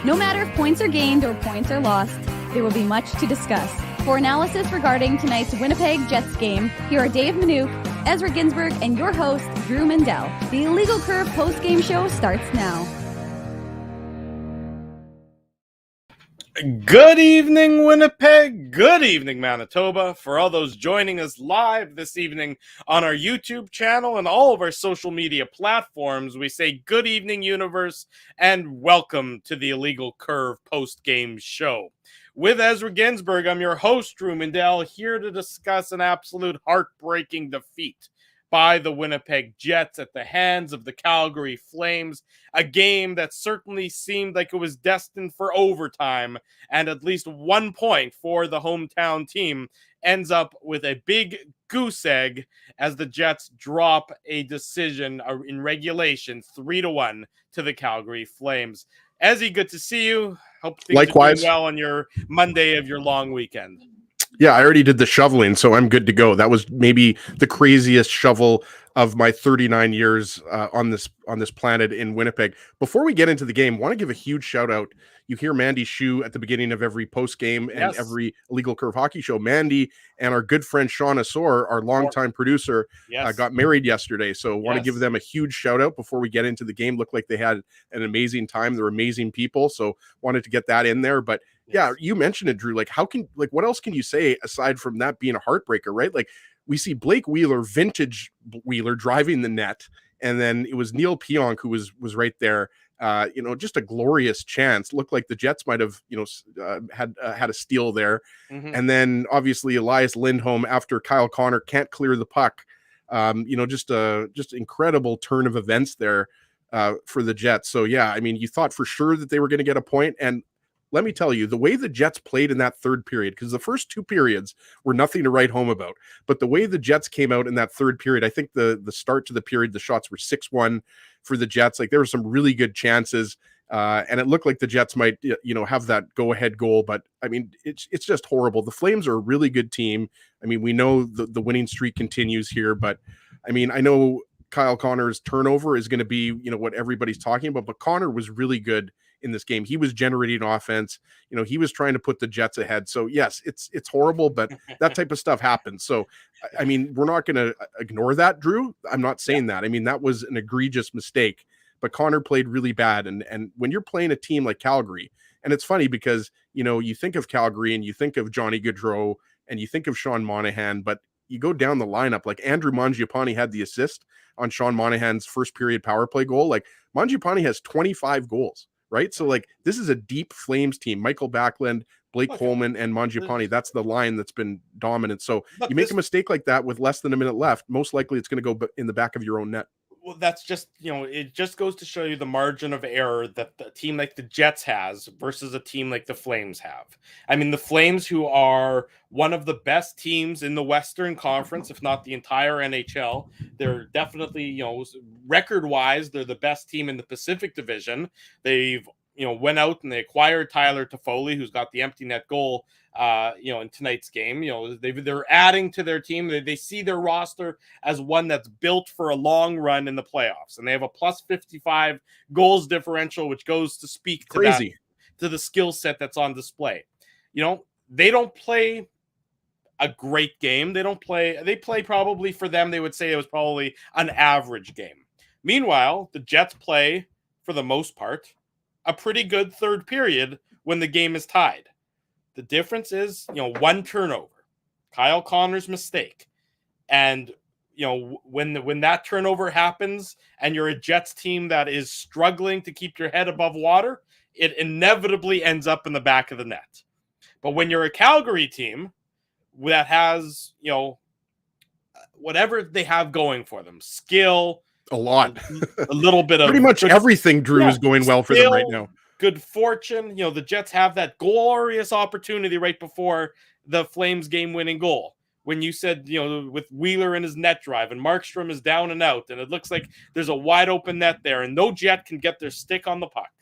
No matter if points are gained or points are lost, there will be much to discuss. For analysis regarding tonight's Winnipeg Jets game, here are Dave Manouk, Ezra Ginsburg, and your host, Drew Mandel. The Illegal Curve post-game show starts now. Good evening, Winnipeg. Good evening, Manitoba. For all those joining us live this evening on our YouTube channel and all of our social media platforms, we say good evening, universe, and welcome to the Illegal Curve post-game show. With Ezra Ginsburg, I'm your host, Drew Mandel, here to discuss an absolute heartbreaking defeat by the Winnipeg Jets at the hands of the Calgary Flames, a game that certainly seemed like it was destined for overtime, and at least 1 point for the hometown team ends up with a big goose egg as the Jets drop a decision in regulation 3-1 to the Calgary Flames. Ezzy, good to see you. Hope things Likewise. are doing well on your Monday of your long weekend. Yeah, I already did the shoveling, so I'm good to go. That was maybe the craziest shovel of my 39 years on this planet in Winnipeg. Before we get into the game, want to give a huge shout out. You hear Mandy Shue at the beginning of every post game and every Illegal Curve hockey show. Mandy and our good friend Sean Asor, our longtime producer, got married yesterday. So want to give them a huge shout out before we get into the game. Looked like they had an amazing time. They're amazing people. So wanted to get that in there. But yeah, you mentioned it, Drew. What else can you say aside from that being a heartbreaker, right? Like, we see Blake Wheeler, vintage Wheeler, driving the net, and then it was Neil Pionk who was right there. Just a glorious chance. Looked like the Jets might have, had a steal there. Mm-hmm. And then obviously Elias Lindholm, after Kyle Connor can't clear the puck, just incredible turn of events there for the Jets. So yeah, I mean, you thought for sure that they were going to get a point, and let me tell you, the way the Jets played in that third period, because the first two periods were nothing to write home about, but the way the Jets came out in that third period, I think the start to the period, the shots were 6-1 for the Jets. Like, there were some really good chances, and it looked like the Jets might, have that go-ahead goal, but I mean, it's just horrible. The Flames are a really good team. I mean, we know the winning streak continues here, but I mean, I know Kyle Connor's turnover is going to be, what everybody's talking about, but Connor was really good in this game. He was generating offense. He was trying to put the Jets ahead. So yes, it's horrible, but that type of stuff happens. So, I mean, we're not going to ignore that, Drew. I'm not saying that. I mean, that was an egregious mistake, but Connor played really bad. And when you're playing a team like Calgary, and it's funny because, you think of Calgary and you think of Johnny Gaudreau and you think of Sean Monahan, but you go down the lineup, like Andrew Mangiapane had the assist on Sean Monahan's first period power play goal. Like, Mangiapane has 25 goals. Right. So, like, this is a deep Flames team. Michael Backlund, Blake Coleman, and Mangiapane. That's the line that's been dominant. So you make a mistake like that with less than a minute left, most likely it's going to go in the back of your own net. Well, that's just, it just goes to show you the margin of error that a team like the Jets has versus a team like the Flames have. I mean, the Flames, who are one of the best teams in the Western Conference, if not the entire NHL, they're definitely, record-wise, they're the best team in the Pacific Division. They've, went out and they acquired Tyler Toffoli, who's got the empty net goal, in tonight's game. They're adding to their team. They see their roster as one that's built for a long run in the playoffs, and they have a plus 55 goals differential, which goes to speak to to the skill set that's on display. They don't play a great game. They play probably, for them, they would say it was probably an average game. Meanwhile, the Jets play, for the most part, a pretty good third period when the game is tied. The difference is, one turnover, Kyle Connor's mistake. And, when that turnover happens and you're a Jets team that is struggling to keep your head above water, it inevitably ends up in the back of the net. But when you're a Calgary team that has, whatever they have going for them, skill, a lot, a little bit of pretty much everything, Drew, is going well for them right now. Good fortune. The Jets have that glorious opportunity right before the Flames game-winning goal. When you said, with Wheeler in his net drive and Markstrom is down and out, and it looks like there's a wide open net there, and no Jet can get their stick on the puck.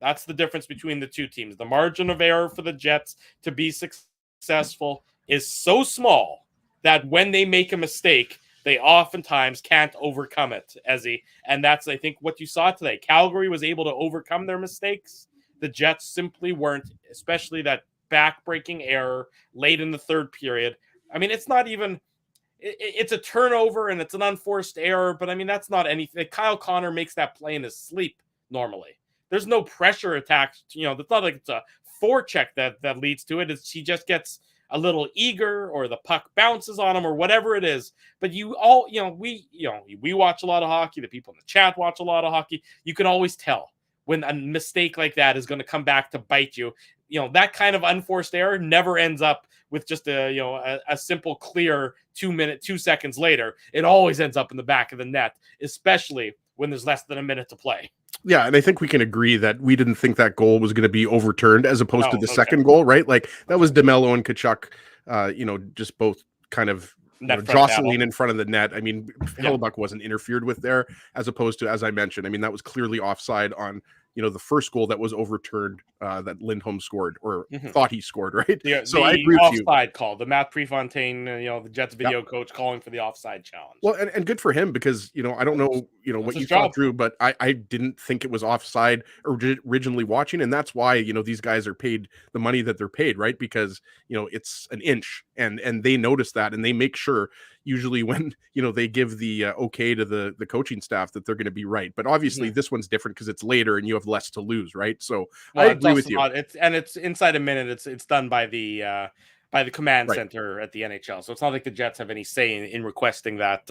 That's the difference between the two teams. The margin of error for the Jets to be successful is so small that when they make a mistake, they oftentimes can't overcome it, Ezzy. And that's, I think, what you saw today. Calgary was able to overcome their mistakes, The Jets simply weren't, especially that back-breaking error late in the third period. I mean, it's not even it's a turnover and it's an unforced error, but I mean, that's not anything. Kyle Connor makes that play in his sleep normally. There's no pressure attached. It's not like it's a forecheck that leads to it. He just gets a little eager, or the puck bounces on him, or whatever it is. But we watch a lot of hockey. The people in the chat watch a lot of hockey. You can always tell when a mistake like that is going to come back to bite you. That kind of unforced error never ends up with just a simple clear 2 seconds later. It always ends up in the back of the net, especially when there's less than a minute to play. Yeah, and I think we can agree that we didn't think that goal was going to be overturned as opposed to the second goal, right? Like that was DeMello and Tkachuk, just both kind of jostling in front of the net. I mean, Hellebuck wasn't interfered with there, as opposed to, as I mentioned, I mean, that was clearly offside on the first goal that was overturned, that Lindholm scored, or thought he scored, right? Yeah, so I agree with you. Offside call, the Matt Prefontaine, the Jets video coach calling for the offside challenge. Well, and good for him, because I don't know what you thought, Drew, but I didn't think it was offside originally watching, and that's why these guys are paid the money that they're paid, right? Because it's an inch, and they notice that, and they make sure usually when they give the okay to the coaching staff that they're going to be right. But obviously this one's different because it's later and you have less to lose, right? So I agree with you. It's inside a minute. It's done by the command center at the NHL. So it's not like the Jets have any say in requesting that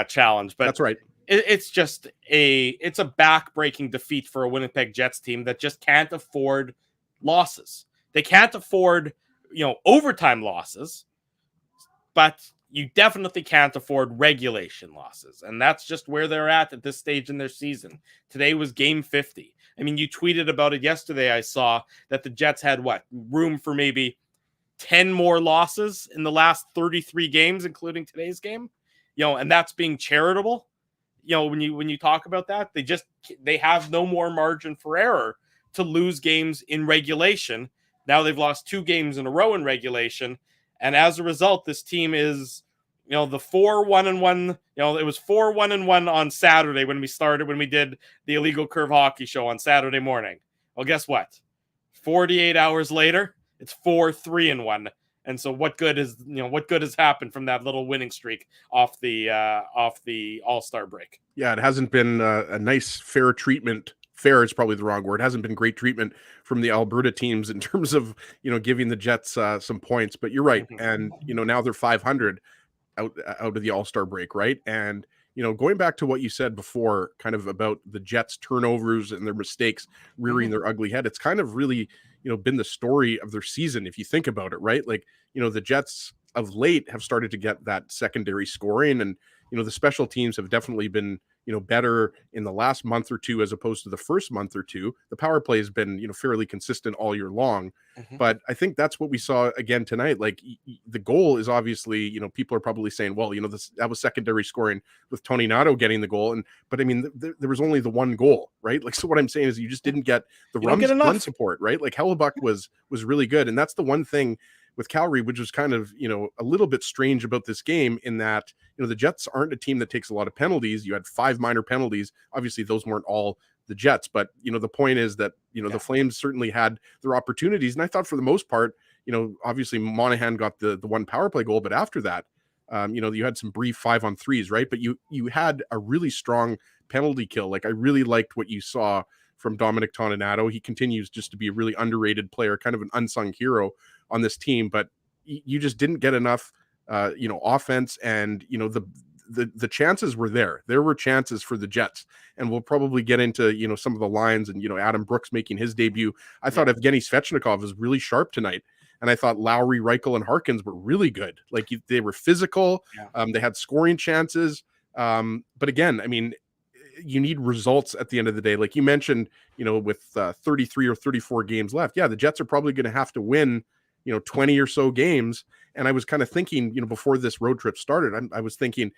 challenge. But that's right. It's just it's a back-breaking defeat for a Winnipeg Jets team that just can't afford losses. They can't afford overtime losses, but you definitely can't afford regulation losses. And that's just where they're at this stage in their season. Today was game 50. I mean, you tweeted about it yesterday. I saw that the Jets had room for maybe 10 more losses in the last 33 games, including today's game, and that's being charitable. When you talk about that, they have no more margin for error to lose games in regulation. Now they've lost 2 games in a row in regulation. And as a result, this team is, the 4-1-1. It was 4-1-1 on Saturday when we did the Illegal Curve Hockey Show on Saturday morning. Well, guess what? 48 hours later, it's 4-3-1. And so what good has happened from that little winning streak off the All-Star break? Yeah, it hasn't been a nice fair treatment. Fair is probably the wrong word. It hasn't been great treatment from the Alberta teams in terms of giving the Jets some points. But you're right, and now they're 500 out of the All-Star break, right? And going back to what you said before, kind of about the Jets' turnovers and their mistakes rearing their ugly head. It's kind of really been the story of their season, if you think about it, right? Like the Jets of late have started to get that secondary scoring, and the special teams have definitely been better in the last month or two as opposed to the first month or two. The power play has been fairly consistent all year long, but I think that's what we saw again tonight. Like the goal is obviously people are probably saying, well, that was secondary scoring with Tony Nato getting the goal, but I mean there was only the one goal, right? Like, so what I'm saying is you just didn't get the run support, right? Like Hellebuck was really good, and that's the one thing with Calgary, which was kind of, a little bit strange about this game, in that, the Jets aren't a team that takes a lot of penalties. You had 5 minor penalties. Obviously, those weren't all the Jets, but, the point is that, the Flames certainly had their opportunities. And I thought for the most part, obviously Monahan got the one power play goal, but after that, you had some brief 5-on-3s, right? But you had a really strong penalty kill. Like, I really liked what you saw from Dominic Toninato. He continues just to be a really underrated player, kind of an unsung hero on this team, but you just didn't get enough, offense, and the chances were there. There were chances for the Jets, and we'll probably get into some of the lines, and Adam Brooks making his debut. I thought Evgeny Svechnikov was really sharp tonight, and I thought Lowry, Reichel, and Harkins were really good. Like they were physical. They had scoring chances, but again, I mean, you need results at the end of the day. Like you mentioned, with 33 or 34 games left, the Jets are probably going to have to win 20 or so games. And I was kind of thinking, before this road trip started, I was thinking,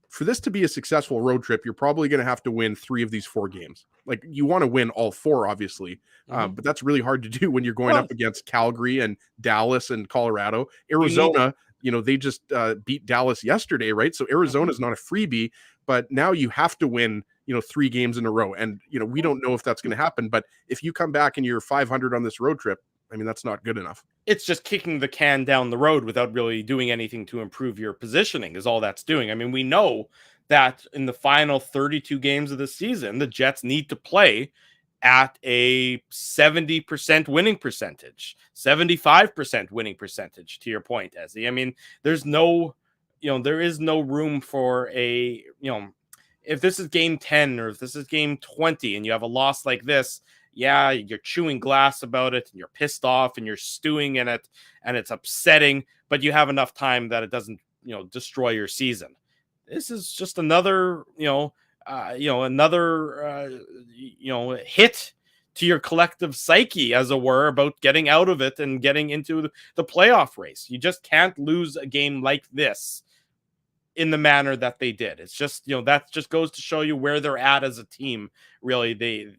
for this to be a successful road trip, you're probably going to have to win 3 of these 4 games. Like, you want to win all 4, obviously, but that's really hard to do when you're going up against Calgary and Dallas and Colorado. Arizona, they just beat Dallas yesterday, right? So Arizona is not a freebie, but now you have to win, 3 games in a row. And, we don't know if that's going to happen. But if you come back and you're 500 on this road trip, I mean, that's not good enough. It's just kicking the can down the road without really doing anything to improve your positioning is all that's doing. I mean, we know that in the final 32 games of the season, the Jets need to play at a 70% winning percentage, 75% winning percentage, to your point, Ezzy. I mean, there is no room for if this is game 10 or if this is game 20 and you have a loss like this, yeah, you're chewing glass about it and you're pissed off and you're stewing in it and it's upsetting, but you have enough time that it doesn't, destroy your season. This is just another, hit to your collective psyche, as it were, about getting out of it and getting into the playoff race. You just can't lose a game like this in the manner that they did. It's just, that just goes to show you where they're at as a team. Really, they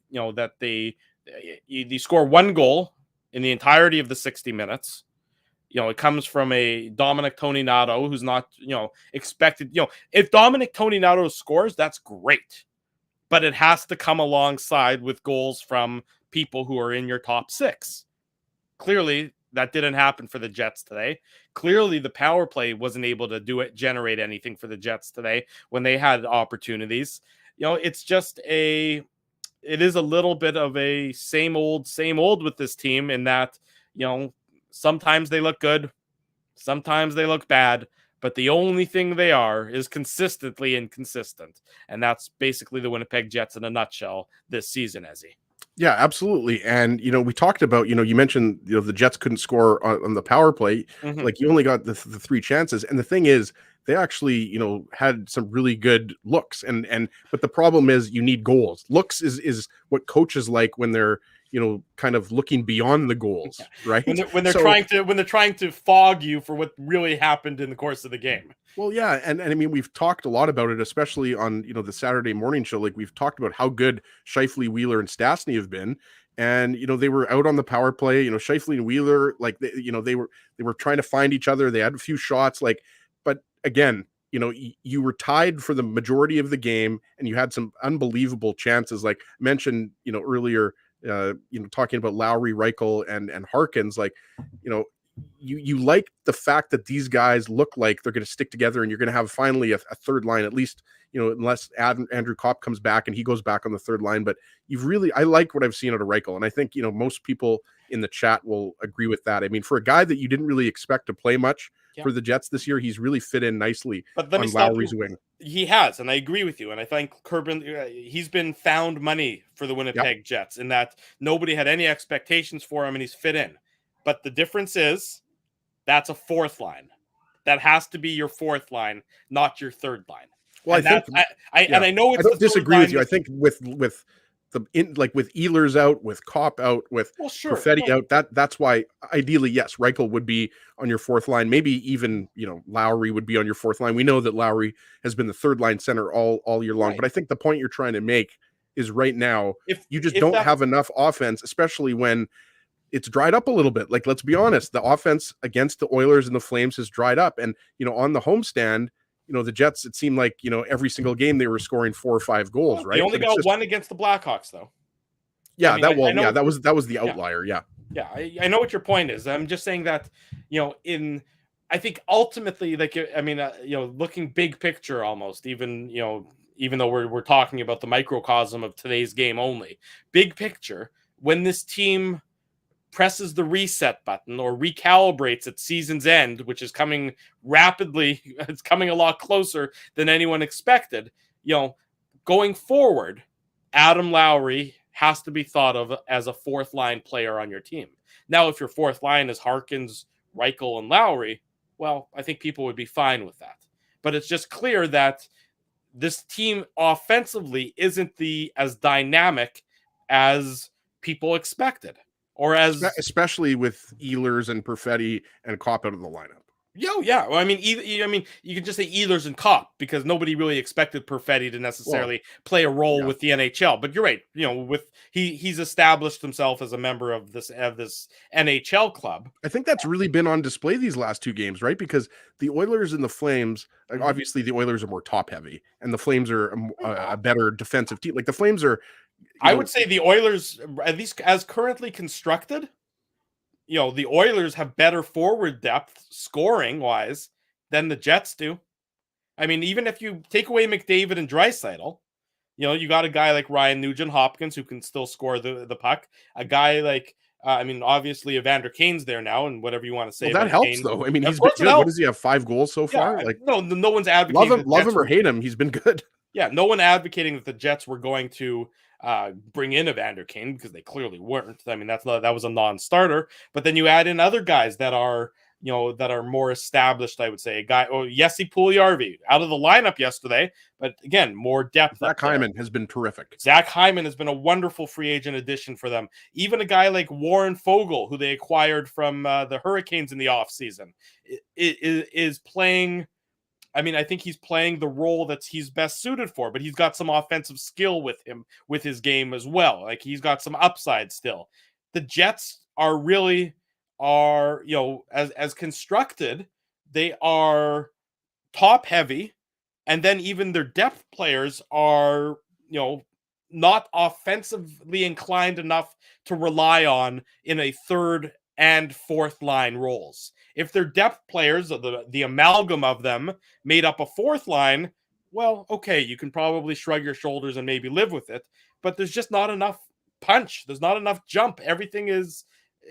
score 1 goal in the entirety of the 60 minutes. It comes from a Dominic Toninato who's not, expected. If Dominic Toninato scores, that's great. But it has to come alongside with goals from people who are in your top 6. Clearly, that didn't happen for the Jets today. Clearly, the power play wasn't able to generate anything for the Jets today when they had opportunities. It's just it is a little bit of a same old with this team in that, sometimes they look good, sometimes they look bad, but the only thing they are is consistently inconsistent. And that's basically the Winnipeg Jets in a nutshell this season, Ezzy. Yeah, absolutely. And, we talked about, you mentioned, the Jets couldn't score on the power play. Mm-hmm. Like, you only got the 3 chances. And the thing is, they actually, had some really good looks. But the problem is you need goals. Looks is what coaches like when they're, kind of looking beyond the goals, right? When they're trying to fog you for what really happened in the course of the game. Well, yeah, and I mean, we've talked a lot about it, especially on the Saturday morning show. Like, we've talked about how good Scheifele, Wheeler, and Stastny have been, and they were out on the power play. Scheifele and Wheeler, like they were trying to find each other. They had a few shots, but again, you were tied for the majority of the game, and you had some unbelievable chances. Like I mentioned, earlier. Talking about Lowry, Reichel, and Harkins, you like the fact that these guys look like they're going to stick together, and you're going to have finally a third line, at least, unless Andrew Kopp comes back and he goes back on the third line. But I like what I've seen out of Reichel, and I think most people in the chat will agree with that. I mean, for a guy that you didn't really expect to play much for the Jets this year, he's really fit in nicely on Lowry's wing. He has, and I agree with you. And I think he's been found money for the Winnipeg Jets in that nobody had any expectations for him, and he's fit in. But the difference is that's a 4th line. That has to be your 4th line, not your 3rd line. Well, I know it's. I don't disagree with you. I think with Ehlers out, with Kopp out, with Perfetti out, that's why ideally, yes, Reichel would be on your 4th line. Maybe even Lowry would be on your 4th line. We know that Lowry has been the 3rd line center all year long. Right. But I think the point you're trying to make is right now, if you just don't have enough offense, especially when it's dried up a little bit. Like, let's be honest, the offense against the Oilers and the Flames has dried up, and on the homestand. The Jets, it seemed like, every single game they were scoring 4 or 5 goals, right? They only got 1 against the Blackhawks, though. Yeah, I mean, that was the outlier. Yeah. Yeah, I know what your point is. I'm just saying that, I think ultimately, looking big picture almost, even though we're talking about the microcosm of today's game only, big picture, when this team presses the reset button or recalibrates at season's end, which is coming rapidly, it's coming a lot closer than anyone expected. Going forward, Adam Lowry has to be thought of as a 4th line player on your team. Now, if your 4th line is Harkins, Reichel, and Lowry, well, I think people would be fine with that. But it's just clear that this team offensively isn't as dynamic as people expected. Or especially with Ehlers and Perfetti and Kopp out of the lineup. Yeah. Well, I mean, you can just say Ehlers and Kopp because nobody really expected Perfetti to necessarily play a role with the NHL. But you're right. With he's established himself as a member of this NHL club. I think that's really been on display these last two games, right? Because the Oilers and the Flames, obviously the Oilers are more top heavy, and the Flames are a better defensive team. Like the Flames are, I would say the Oilers, at least as currently constructed, the Oilers have better forward depth scoring wise than the Jets do. I mean, even if you take away McDavid and Draisaitl, you got a guy like Ryan Nugent-Hopkins who can still score the puck. A guy like, obviously Evander Kane's there now, and whatever you want to say. Well, that helps, Kane, though. I mean, he's been good. What does he have? 5 goals so far? Like, no one's advocating. Love him or hate him, he's been good. Yeah, no one advocating that the Jets were going to bring in Evander Kane because they clearly weren't. I mean, that was a non-starter. But then you add in other guys that are more established. I would say a guy, Jesse Puljujarvi out of the lineup yesterday, but again, more depth. Zach Hyman has been terrific. Zach Hyman has been a wonderful free agent addition for them. Even a guy like Warren Fogle, who they acquired from the Hurricanes in the offseason, is playing. I mean, I think he's playing the role that he's best suited for, but he's got some offensive skill with his game as well. Like he's got some upside still. The Jets are really as constructed, they are top heavy, and then even their depth players are, not offensively inclined enough to rely on in a third and fourth line roles. If their depth players, the amalgam of them, made up a fourth line, well, okay, you can probably shrug your shoulders and maybe live with it. But there's just not enough punch. There's not enough jump. Everything is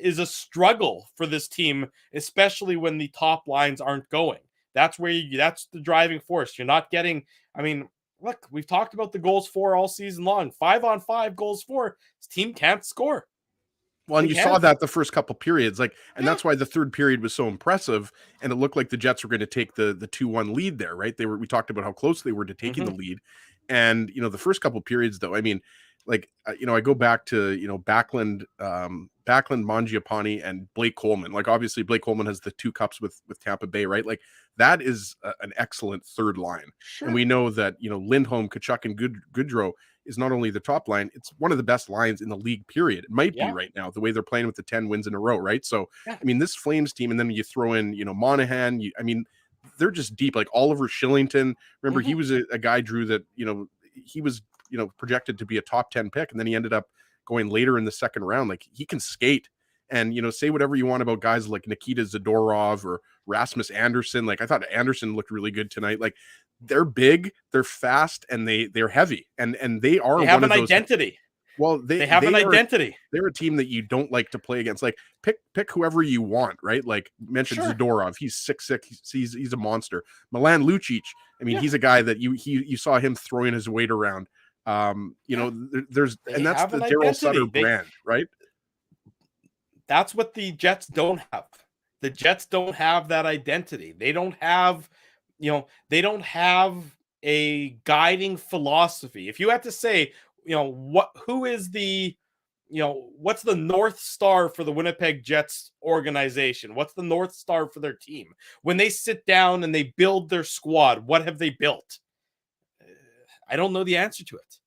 a struggle for this team, especially when the top lines aren't going. That's that's the driving force. You're not getting. I mean, look, we've talked about the goals for all season long. 5-on-5 goals for. This team can't score. Well, and you saw that the first couple periods, and that's why the third period was so impressive, and it looked like the Jets were going to take the 2-1 lead there, right? We talked about how close they were to taking the lead, and the first couple periods, though, I mean, I go back to Backlund, Mangiapane, and Blake Coleman. Like obviously Blake Coleman has the 2 cups with Tampa Bay, right? Like that is an excellent third line, and we know that Lindholm, Tkachuk, and Goodrow is not only the top line, it's one of the best lines in the league, period. It might be right now, the way they're playing with the 10 wins in a row, right? So, I mean, this Flames team, and then you throw in, Monahan, they're just deep. Like Oliver Shillington, remember, he was a guy, Drew, that, he was, projected to be a top 10 pick, and then he ended up going later in the second round. Like, he can skate. And, say whatever you want about guys like Nikita Zadorov or Rasmus Anderson. Like, I thought Anderson looked really good tonight. Like, they're big, they're fast, and they're heavy, and they are. They have an identity. Well, they have an identity. They're a team that you don't like to play against. Like pick whoever you want, right? Like mentioned Zadorov, he's 6'6", he's a monster. Milan Lucic, I mean, he's a guy that you saw him throwing his weight around. There's and that's the Daryl Sutter brand, right? That's what the Jets don't have. The Jets don't have that identity. They don't have. They don't have a guiding philosophy. If you had to say, who is the, what's the North Star for the Winnipeg Jets organization? What's the North Star for their team? When they sit down and they build their squad, what have they built? I don't know the answer to it.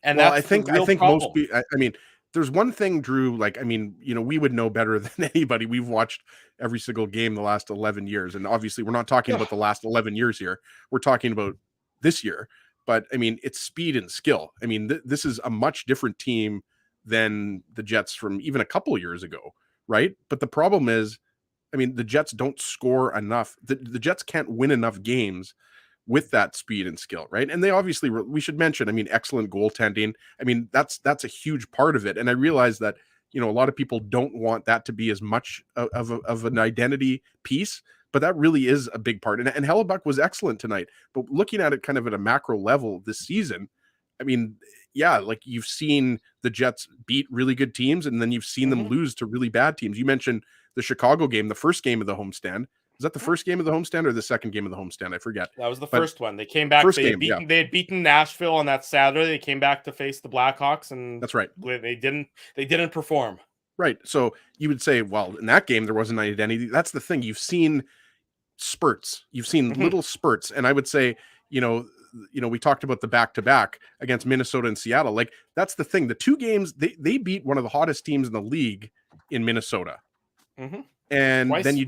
And I think most people, I mean, there's one thing, Drew, we would know better than anybody. We've watched every single game the last 11 years. And obviously we're not talking about the last 11 years here. We're talking about this year. But I mean, it's speed and skill. I mean, this is a much different team than the Jets from even a couple of years ago, right? But the problem is, I mean, the Jets don't score enough. The Jets can't win enough games with that speed and skill, right? And they obviously, we should mention, I mean, excellent goaltending. I mean, that's a huge part of it. And I realize that, a lot of people don't want that to be as much of an identity piece, but that really is a big part. And Hellebuck was excellent tonight. But looking at it kind of at a macro level this season, I mean, like you've seen the Jets beat really good teams, and then you've seen them lose to really bad teams. You mentioned the Chicago game, the first game of the homestand. Was that the first game of the homestand or the second game of the homestand? I forget. That was the first one. They came back. They had beaten Nashville on that Saturday. They came back to face the Blackhawks, and that's right. They didn't perform. Right. So you would say, well, in that game there wasn't an identity. That's the thing. You've seen spurts. You've seen little spurts. And I would say, we talked about the back-to-back against Minnesota and Seattle. Like, that's the thing. The two games, they beat one of the hottest teams in the league in Minnesota. And Twice. then you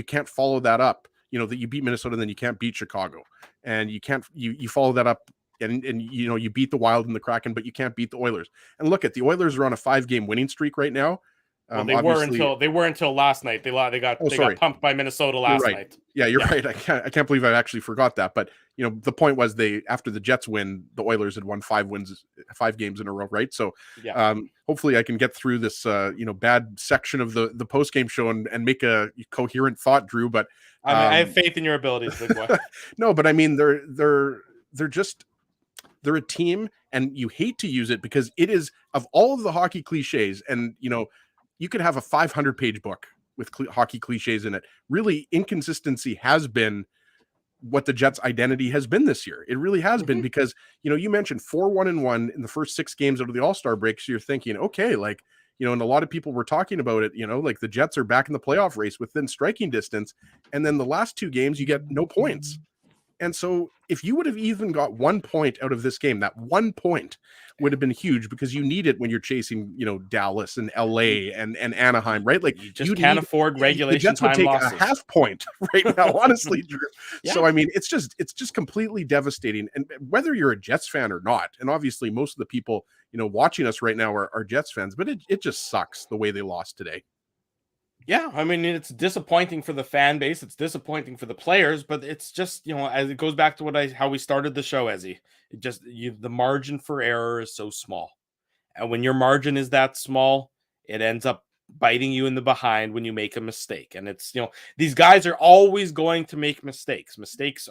can't follow that up. That you beat Minnesota, then you can't beat Chicago. And you can't, you follow that up and you beat the Wild and the Kraken, but you can't beat the Oilers. And look, the Oilers are on a 5-game winning streak right now. Well, they were until last night. They got pumped by Minnesota last night. Yeah, you're right. I can't believe I actually forgot that. But the point was, after the Jets win, the Oilers had won 5 games in a row, right? So hopefully I can get through this bad section of the post game show and make a coherent thought, Drew. But I have faith in your abilities, big boy. No, but I mean they're a team, and you hate to use it because it is, of all of the hockey cliches, and you could have a 500-page book with hockey cliches in it. Really, inconsistency has been what the Jets' identity has been this year. It really has been, because, you mentioned 4-1-1 in the first 6 games out of the All-Star break. So you're thinking, okay, like, and a lot of people were talking about it, like the Jets are back in the playoff race within striking distance. And then the last 2 games, you get no points. And so if you would have even got 1 point out of this game, that 1 point would have been huge, because you need it when you're chasing, Dallas and LA and Anaheim, right? Like, you can't afford regulation time losses. The Jets would take a half point right now, honestly, Drew. Yeah. So, I mean, it's just completely devastating. And whether you're a Jets fan or not, and obviously most of the people, watching us right now are Jets fans, but it just sucks the way they lost today. Yeah, I mean, it's disappointing for the fan base. It's disappointing for the players, but it's just, as it goes back to how we started the show, Ezzy. It just, the margin for error is so small. And when your margin is that small, it ends up biting you in the behind when you make a mistake. And it's, these guys are always going to make mistakes. Mistakes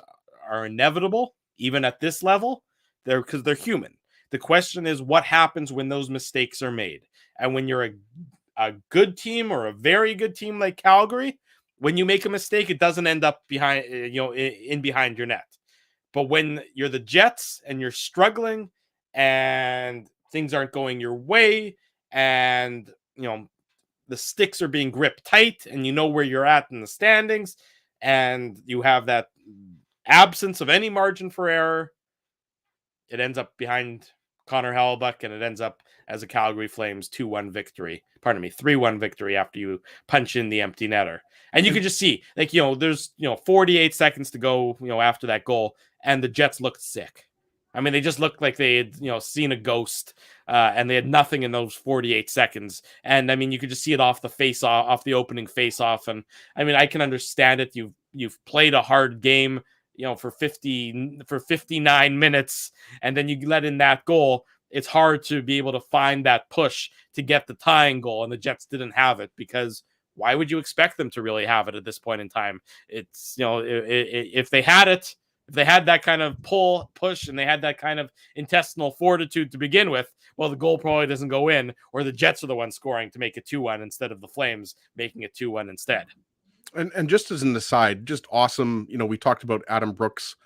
are inevitable, even at this level, because they're human. The question is, what happens when those mistakes are made? And when you're a good team, or a very good team like Calgary, when you make a mistake, it doesn't end up behind, in behind your net. But when you're the Jets and you're struggling and things aren't going your way, and, the sticks are being gripped tight, and you know where you're at in the standings, and you have that absence of any margin for error, it ends up behind Connor Hellebuyck, and it ends up as a Calgary Flames 3-1 victory after you punch in the empty netter. And you can just see, like, there's, 48 seconds to go, after that goal, and the Jets looked sick. I mean, they just looked like they had, seen a ghost, and they had nothing in those 48 seconds. And I mean, you could just see it off the opening face-off. And I mean, I can understand it. You've played a hard game, for 59 minutes, and then you let in that goal. It's hard to be able to find that push to get the tying goal, and the Jets didn't have it, because why would you expect them to really have it at this point in time? It's, if they had it, if they had that kind of push, and they had that kind of intestinal fortitude to begin with, well, the goal probably doesn't go in, or the Jets are the ones scoring to make it 2-1 instead of the Flames making it 2-1 instead. And just as an aside, just awesome. We talked about Adam Brooks'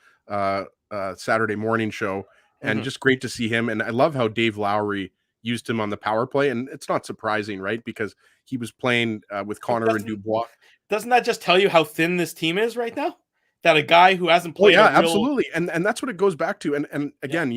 Saturday morning show, and just great to see him. And I love how Dave Lowry used him on the power play. And it's not surprising, right? Because he was playing with Connor and Dubois. Doesn't that just tell you how thin this team is right now? That a guy who hasn't played. Absolutely. And that's what it goes back to. And again,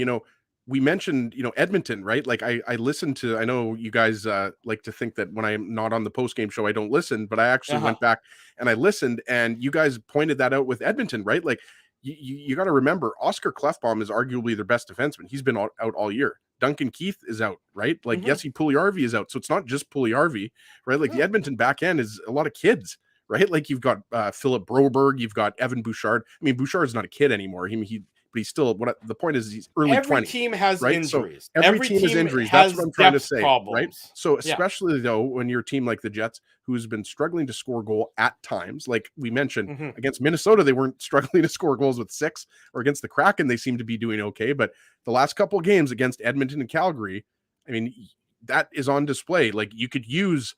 we mentioned, Edmonton, right? Like I listened to, I know you guys like to think that when I'm not on the post-game show, I don't listen, but I actually went back and I listened, and you guys pointed that out with Edmonton, right? Like you got to remember, Oscar Klefbom is arguably their best defenseman. He's been out all year. Duncan Keith is out, right? Like Jesse Puljujarvi is out. So it's not just Puljujarvi, right? Like the Edmonton back end is a lot of kids, right? Like you've got Philip Broberg, you've got Evan Bouchard. I mean, Bouchard is not a kid anymore. But he's still, the point is, he's early 20s. Every team has injuries. So every team has injuries. That's what I'm trying to say, problems. Right? So especially though, when you're a team like the Jets, who's been struggling to score goal at times, like we mentioned against Minnesota, they weren't struggling to score goals with 6, or against the Kraken, they seem to be doing okay. But the last couple of games against Edmonton and Calgary, I mean, that is on display. Like you could use,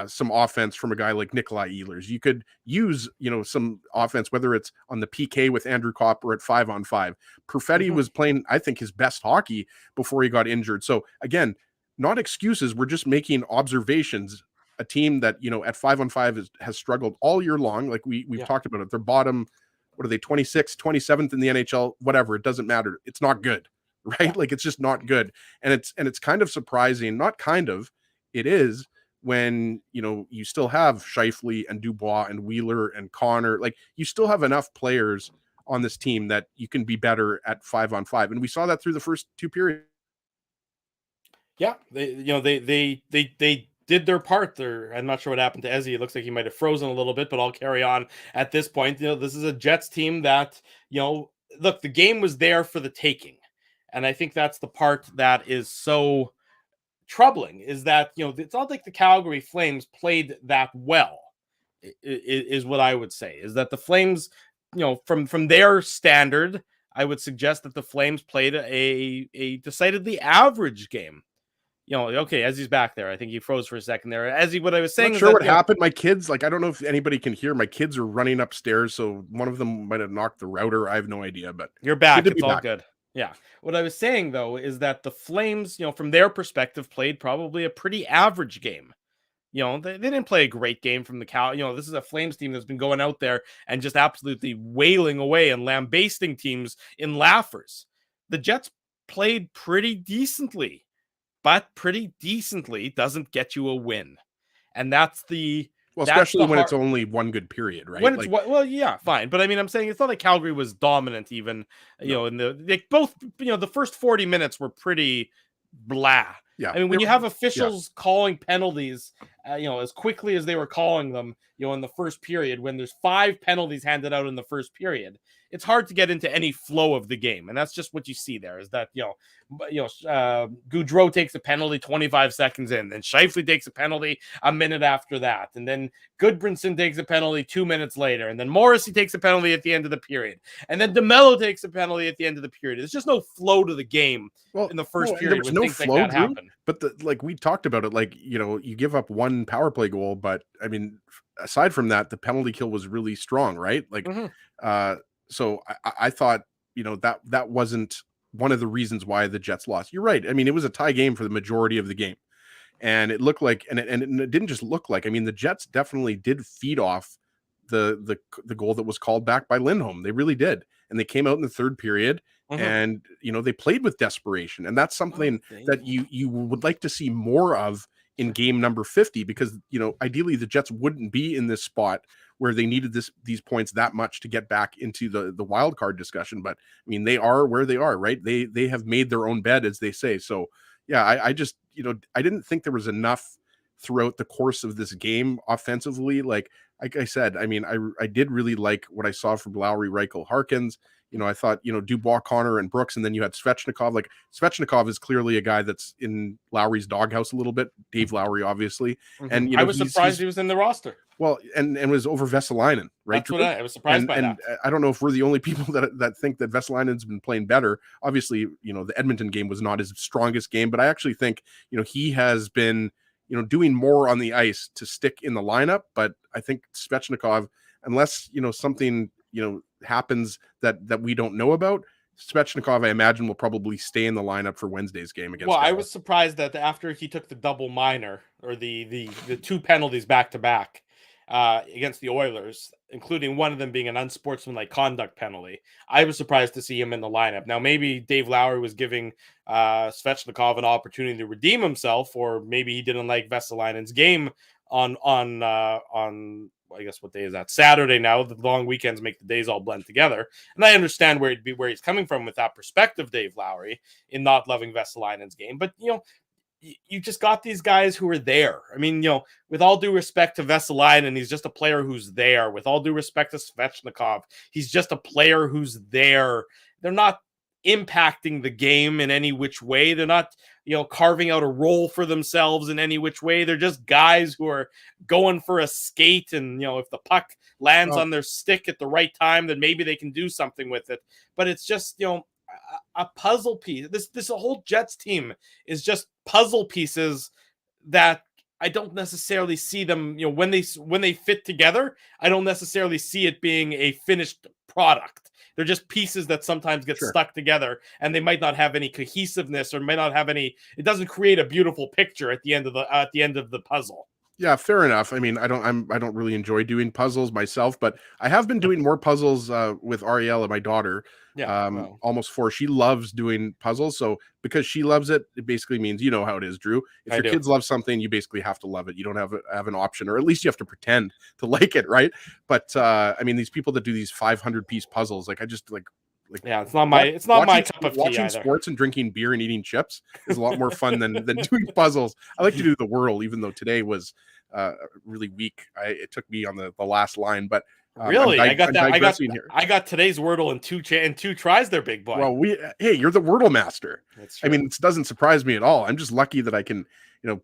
some offense from a guy like Nikolai Ehlers. You could use, some offense, whether it's on the PK with Andrew Kopp or at 5-on-5. Perfetti was playing, I think, his best hockey before he got injured. So again, not excuses. We're just making observations a team that, you know, at 5-on-5 has struggled all year long. Like we've talked about it. They're bottom, what are they, 26th, 27th in the NHL, whatever. It doesn't matter. It's not good, right? Yeah. Like it's just not good. And it's kind of surprising, not kind of, it is, when, you know, you still have Scheifele and Dubois and Wheeler and Connor. Like you still have enough players on this team that you can be better at 5-on-5. And we saw that through the first two periods. Yeah, they did their part there. I'm not sure what happened to Ezzy. It looks like he might have frozen a little bit, but I'll carry on at this point. You know, this is a Jets team that, you know, look, the game was there for the taking. And I think that's the part that is so troubling, is that, you know, it's not like the Calgary Flames played that well, is what I would say. Is that the Flames, you know, from their standard, I would suggest that the Flames played a decidedly average game. You know, okay, as he's back there, I think he froze for a second there. As he, what I was saying, Not sure what happened. My kids, like, I don't know if anybody can hear. My kids are running upstairs, so one of them might have knocked the router. I have no idea, but you're back. It's all good. Yeah. What I was saying though is that the Flames, you know, from their perspective, played probably a pretty average game. You know, they didn't play a great game from the Cal. You know, this is a Flames team that's been going out there and just absolutely wailing away and lambasting teams in laughers. The Jets played pretty decently. But pretty decently doesn't get you a win. And that's the... Well, especially when it's only one good period, right? When it's, well, yeah, fine. But I mean, I'm saying it's not like Calgary was dominant even, you know, in both, you know, the first 40 minutes were pretty blah. Yeah. I mean, when you have officials calling penalties, you know, as quickly as they were calling them, you know, in the first period, when there's 5 penalties handed out in the first period, it's hard to get into any flow of the game. And that's just what you see there, is that, Gaudreau takes a penalty 25 seconds in, then Scheifele takes a penalty a minute after that, and then Goodbranson takes a penalty 2 minutes later, and then Morrissey takes a penalty at the end of the period, and then DeMello takes a penalty at the end of the period. There's just no flow to the game in the first period. There was no flow, like that happen. But like we talked about it, like, you know, you give up one power play goal, but I mean, aside from that, the penalty kill was really strong, right? Like, so I thought, you know, that wasn't one of the reasons why the Jets lost. You're right. I mean, it was a tie game for the majority of the game, and it looked like, and it didn't just look like. I mean, the Jets definitely did feed off the goal that was called back by Lindholm. They really did, and they came out in the third period, and you know, they played with desperation, and that's something that you would like to see more of in game number 50, because, you know, ideally the Jets wouldn't be in this spot where they needed these points that much to get back into the wild card discussion. But I mean, they are where they are, right? They have made their own bed, as they say. So yeah, I just, you know, I didn't think there was enough throughout the course of this game offensively. Like I said, I mean, I did really like what I saw from Lowry, Reichel, Harkins. You know, I thought, you know, Dubois, Connor, and Brooks, and then you had Svechnikov. Like, Svechnikov is clearly a guy that's in Lowry's doghouse a little bit. Dave Lowry, obviously. And, you know, I was surprised he was in the roster. Well, and was over Vesalainen, right? That's what I was surprised by that. And I don't know if we're the only people that think that Vesalainen's been playing better. Obviously, you know, the Edmonton game was not his strongest game, but I actually think, you know, he has been, you know, doing more on the ice to stick in the lineup. But I think Svechnikov, unless, you know, something, you know, happens that we don't know about, Svechnikov, I imagine, will probably stay in the lineup for Wednesday's game against. Well, Dallas. I was surprised that after he took the double minor, or the 2 penalties back to back against the Oilers, including one of them being an unsportsmanlike conduct penalty, I was surprised to see him in the lineup. Now, maybe Dave Lowry was giving Svechnikov an opportunity to redeem himself, or maybe he didn't like Vesalainen's game on I guess what day is that? Saturday now. The long weekends make the days all blend together. And I understand where he's coming from with that perspective, Dave Lowry, in not loving Vesalainen's game. But, you know, you just got these guys who are there. I mean, you know, with all due respect to Vesalainen, he's just a player who's there. With all due respect to Svechnikov, he's just a player who's there. They're not impacting the game in any which way. They're not, you know, carving out a role for themselves in any which way. They're just guys who are going for a skate, and, you know, if the puck lands on their stick at the right time, then maybe they can do something with it. But it's just, you know, a puzzle piece. This whole Jets team is just puzzle pieces that I don't necessarily see them, you know, when they fit together, I don't necessarily see it being a finished product. They're just pieces that sometimes get stuck together, and they might not have any cohesiveness, or might not have any. It doesn't create a beautiful picture at the end of the puzzle. Yeah, fair enough. I mean, I don't really enjoy doing puzzles myself, but I have been doing more puzzles with Ariella, my daughter. Yeah, well, Almost 4. She loves doing puzzles, so because she loves it, it basically means you know how it is, Drew. If I your do. kids love something, you basically have to love it. You don't have an option, or at least you have to pretend to like it, right? But I mean, these people that do these 500-piece puzzles, like I just like Yeah, it's not my cup of tea watching either. sports and drinking beer and eating chips is a lot more fun than doing puzzles. I like to do the Whirl, even though today was really weak. It took me on the last line, but Really, I'm digressing here. I got today's Wordle in two tries. There, big boy. Well, hey, you're the Wordle master. That's I true. mean, it doesn't surprise me at all. I'm just lucky that I can,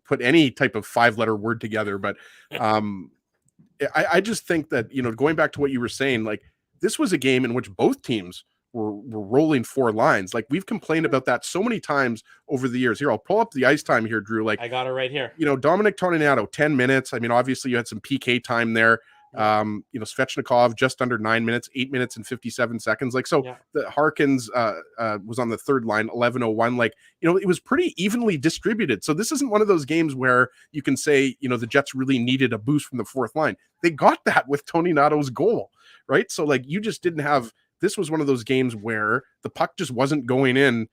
put any type of 5-letter word together. But I just think that, going back to what you were saying, like this was a game in which both teams were rolling 4 lines. Like we've complained about that so many times over the years. Here, I'll pull up the ice time here, Drew. Like I got it right here. Dominic Toninato, 10 minutes. I mean, obviously you had some PK time there. Svechnikov just under 9 minutes, 8 minutes and 57 seconds. Like, so the Harkins was on the third line, 11:01. Like, it was pretty evenly distributed. So this isn't one of those games where you can say, the Jets really needed a boost from the fourth line. They got that with Toninato's goal, right? So like, you just didn't have, this was one of those games where the puck just wasn't going in,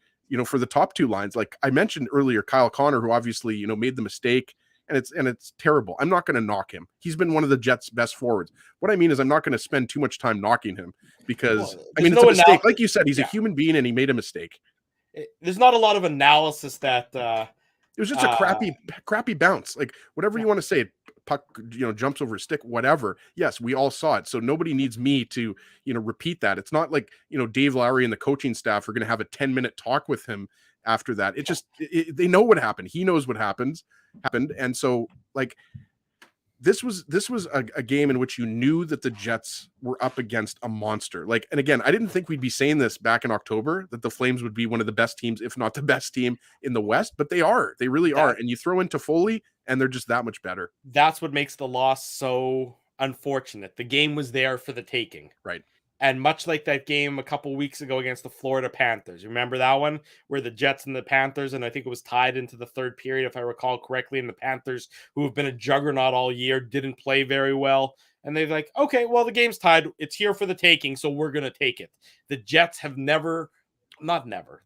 for the top 2 lines. Like I mentioned earlier, Kyle Connor, who obviously, made the mistake. And it's terrible. I'm not going to knock him. He's been one of the Jets' best forwards. What I mean is I'm not going to spend too much time knocking him because it's a mistake. Like you said, he's a human being and he made a mistake. There's not a lot of analysis that it was just a crappy bounce. Like whatever you want to say, puck, jumps over a stick, whatever. Yes, we all saw it. So nobody needs me to, repeat that. It's not like, Dave Lowry and the coaching staff are going to have a 10-minute talk with him after that. It just, they know what happened. He knows what happened. And so like this was a game in which you knew that the Jets were up against a monster. Like, and again, I didn't think we'd be saying this back in October, that the Flames would be one of the best teams, if not the best team in the West, but they really are. And you throw in Toffoli and they're just that much better. That's what makes the loss so unfortunate. The game was there for the taking. Right. And much like that game a couple weeks ago against the Florida Panthers, remember that one where the Jets and the Panthers, and I think it was tied into the third period, if I recall correctly, and the Panthers, who have been a juggernaut all year, didn't play very well. And they're like, okay, well, the game's tied. It's here for the taking, so we're going to take it. The Jets have the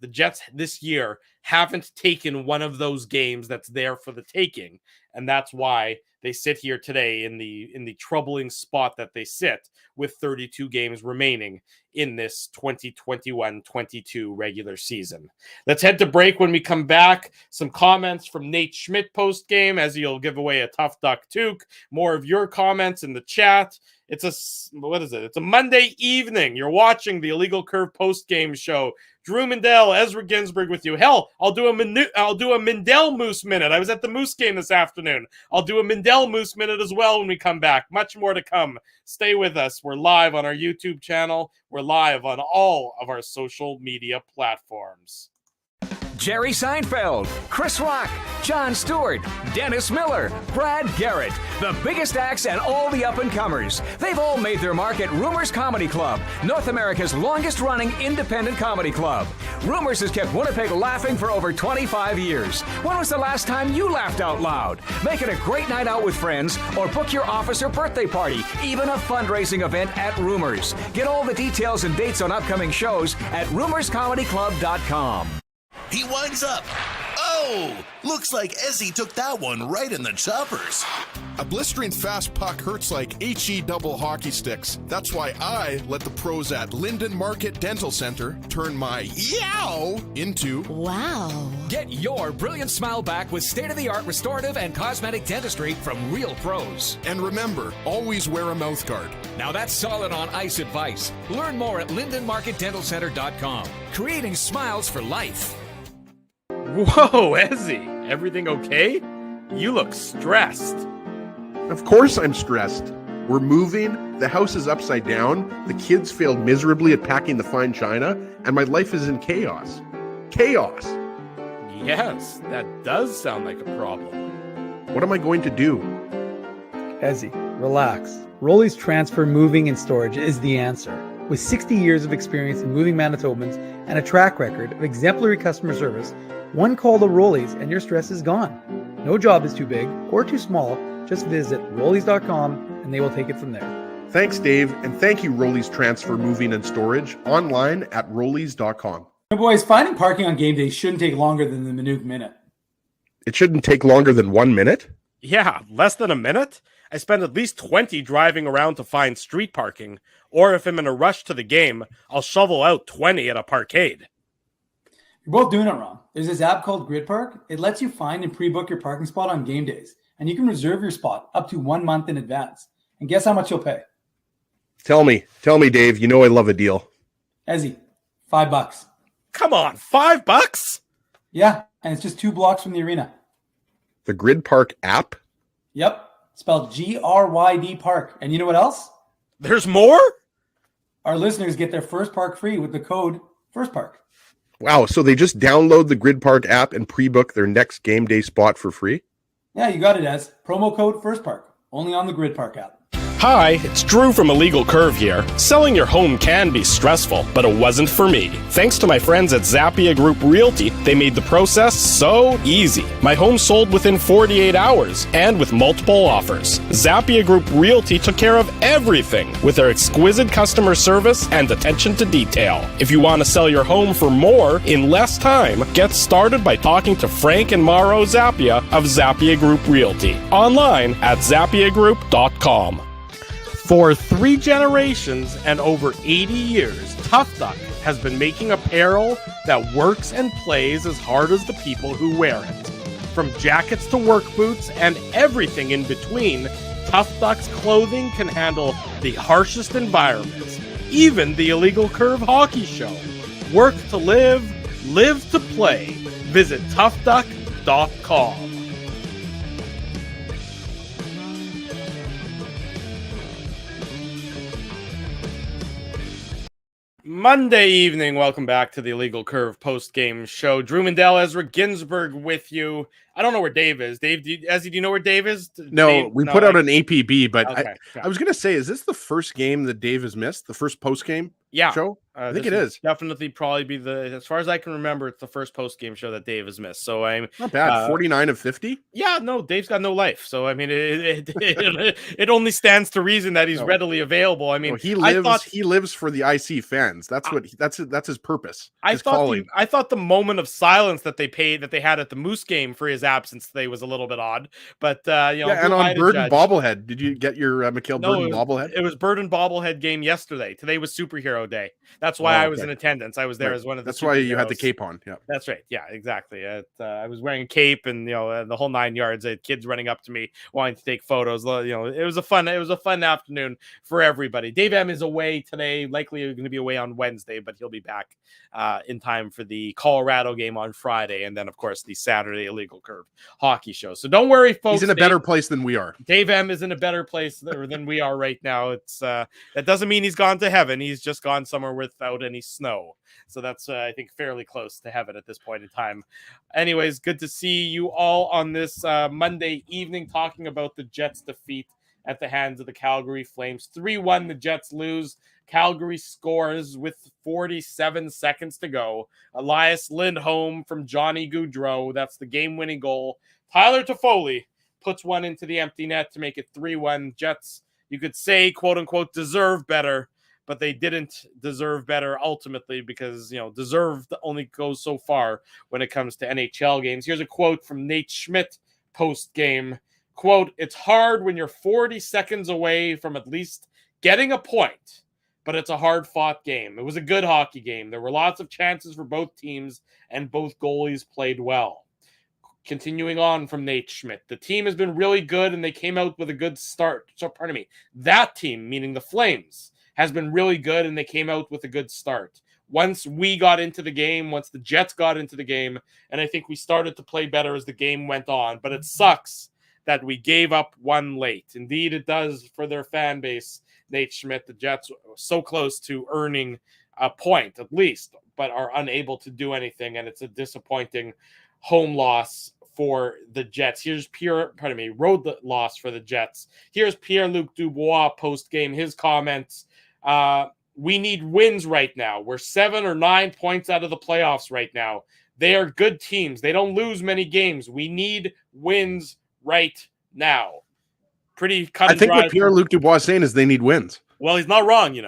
Jets this year haven't taken one of those games that's there for the taking. And that's why they sit here today in the troubling spot that they sit with 32 games remaining in this 2021-22 regular season. Let's head to break. When we come back, some comments from Nate Schmidt post-game, as he'll give away a Tough Duck Toque. More of your comments in the chat. It's a Monday evening. You're watching the Illegal Curve post-game show. Drew Mindell, Ezra Ginsburg with you. Hell, I'll do a Mindell Moose minute. I was at the Moose game this afternoon. I'll do a Mindell Moose minute as well when we come back. Much more to come. Stay with us. We're live on our YouTube channel. We're live on all of our social media platforms. Jerry Seinfeld, Chris Rock, Jon Stewart, Dennis Miller, Brad Garrett, the biggest acts and all the up-and-comers. They've all made their mark at Rumors Comedy Club, North America's longest-running independent comedy club. Rumors has kept Winnipeg laughing for over 25 years. When was the last time you laughed out loud? Make it a great night out with friends or book your office or birthday party, even a fundraising event at Rumors. Get all the details and dates on upcoming shows at rumorscomedyclub.com. He winds up. Oh, looks like Ezzy took that one right in the choppers. A blistering fast puck hurts like HE double hockey sticks. That's why I let the pros at Linden Market Dental Center turn my yow into wow. Get your brilliant smile back with state-of-the-art restorative and cosmetic dentistry from real pros. And remember, always wear a mouth guard. Now that's solid on ice advice. Learn more at lindenmarketdentalcenter.com. Creating smiles for life. Whoa, Ezzy, everything okay? You look stressed. Of course I'm stressed. We're moving, the house is upside down, the kids failed miserably at packing the fine china, and my life is in chaos. Chaos! Yes, that does sound like a problem. What am I going to do? Ezzy, relax. Rolly's Transfer Moving and Storage is the answer. With 60 years of experience in moving Manitobans and a track record of exemplary customer service, one call to Rolly's and your stress is gone. No job is too big or too small, Just visit rollies.com and they will take it from there. Thanks, Dave, and thank you, Rollies Transfer Moving and Storage, online at rollies.com. Hey boys, finding parking on game day shouldn't take longer than the Minute Minute. It shouldn't take longer than 1 minute? Yeah, less than a minute? I spend at least 20 driving around to find street parking, or if I'm in a rush to the game, I'll shovel out 20 at a parkade. You're both doing it wrong. There's this app called Grid Park. It lets you find and pre-book your parking spot on game days, and you can reserve your spot up to 1 month in advance. And guess how much you'll pay? Tell me, Dave. You know I love a deal. Ezzy, $5. Come on, $5? Yeah, and it's just 2 blocks from the arena. The Grid Park app? Yep, spelled GRYD Park. And you know what else? There's more? Our listeners get their first park free with the code FIRSTPARK. Wow, so they just download the Grid Park app and pre-book their next game day spot for free? Yeah, you got it, Ez. Promo code FIRSTPARK. Only on the Grid Park app. Hi, it's Drew from Illegal Curve here. Selling your home can be stressful, but it wasn't for me. Thanks to my friends at Zappia Group Realty, they made the process so easy. My home sold within 48 hours and with multiple offers. Zappia Group Realty took care of everything with their exquisite customer service and attention to detail. If you want to sell your home for more in less time, get started by talking to Frank and Mauro Zappia of Zappia Group Realty. Online at zappiagroup.com. For 3 generations and over 80 years, Tough Duck has been making apparel that works and plays as hard as the people who wear it. From jackets to work boots and everything in between, Tough Duck's clothing can handle the harshest environments, even the Illegal Curve Hockey Show. Work to live, live to play. Visit toughduck.com. Monday evening, welcome back to the Illegal Curve post-game show. Drew Mandel, Ezra Ginsburg with you. I don't know where Dave is. Dave, do you know where Dave is? No, we put out an APB, but okay, I was going to say, is this the first game that Dave has missed? The first post-game show? I think it is. Definitely probably be as far as I can remember, it's the first post-game show that Dave has missed. So I'm not bad. 49 of 50? Yeah, no, Dave's got no life. So I mean, it only stands to reason that he's readily available. I mean, he lives for the IC fans. That's his purpose. I thought the moment of silence that they had at the Moose game for his absence today was a little bit odd. But and on Bird and Bobblehead, did you get your Mikhail Bird and Bobblehead? It was Bird and Bobblehead game yesterday. Today was Superhero Day. That's why I was in attendance. I was there as one of the. That's why you had the cape on. Yeah, that's right. Yeah, exactly. I was wearing a cape and the whole 9 yards. I had kids running up to me wanting to take photos. It was a fun afternoon for everybody. Dave M is away today. Likely going to be away on Wednesday, but he'll be back in time for the Colorado game on Friday, and then of course the Saturday Illegal Curve Hockey Show. So don't worry, folks. He's in a better place than we are. Dave M is in a better place than we are right now. It's that doesn't mean he's gone to heaven. He's just gone somewhere without any snow. So that's I think fairly close to heaven at this point in time. Anyways, good to see you all on this Monday evening talking about the Jets' defeat at the hands of the Calgary Flames. 3-1, the Jets lose. Calgary scores with 47 seconds to go. Elias Lindholm from Johnny Gaudreau. That's the game-winning goal. Tyler Toffoli puts one into the empty net to make it 3-1. Jets, you could say, quote-unquote, deserve better, but they didn't deserve better ultimately because, deserved only goes so far when it comes to NHL games. Here's a quote from Nate Schmidt post-game. Quote, "It's hard when you're 40 seconds away from at least getting a point, but it's a hard-fought game. It was a good hockey game. There were lots of chances for both teams, and both goalies played well." Continuing on from Nate Schmidt, "The team has been really good, and they came out with a good start." So, pardon me, that team, meaning the Flames, has been really good, and they came out with a good start. Once we got into the game, once the Jets got into the game, and I think we started to play better as the game went on, but it sucks that we gave up one late. Indeed, it does for their fan base, Nate Schmidt. The Jets are so close to earning a point, at least, but are unable to do anything, and it's a disappointing home loss for the Jets. Road loss for the Jets. Here's Pierre-Luc Dubois post-game, his comments. We need wins right now. We're 7 or 9 points out of the playoffs right now. They are good teams. They don't lose many games. We need wins right now. pretty cut I and think dry. what Pierre-Luc Dubois is saying is they need wins. Well, he's not wrong,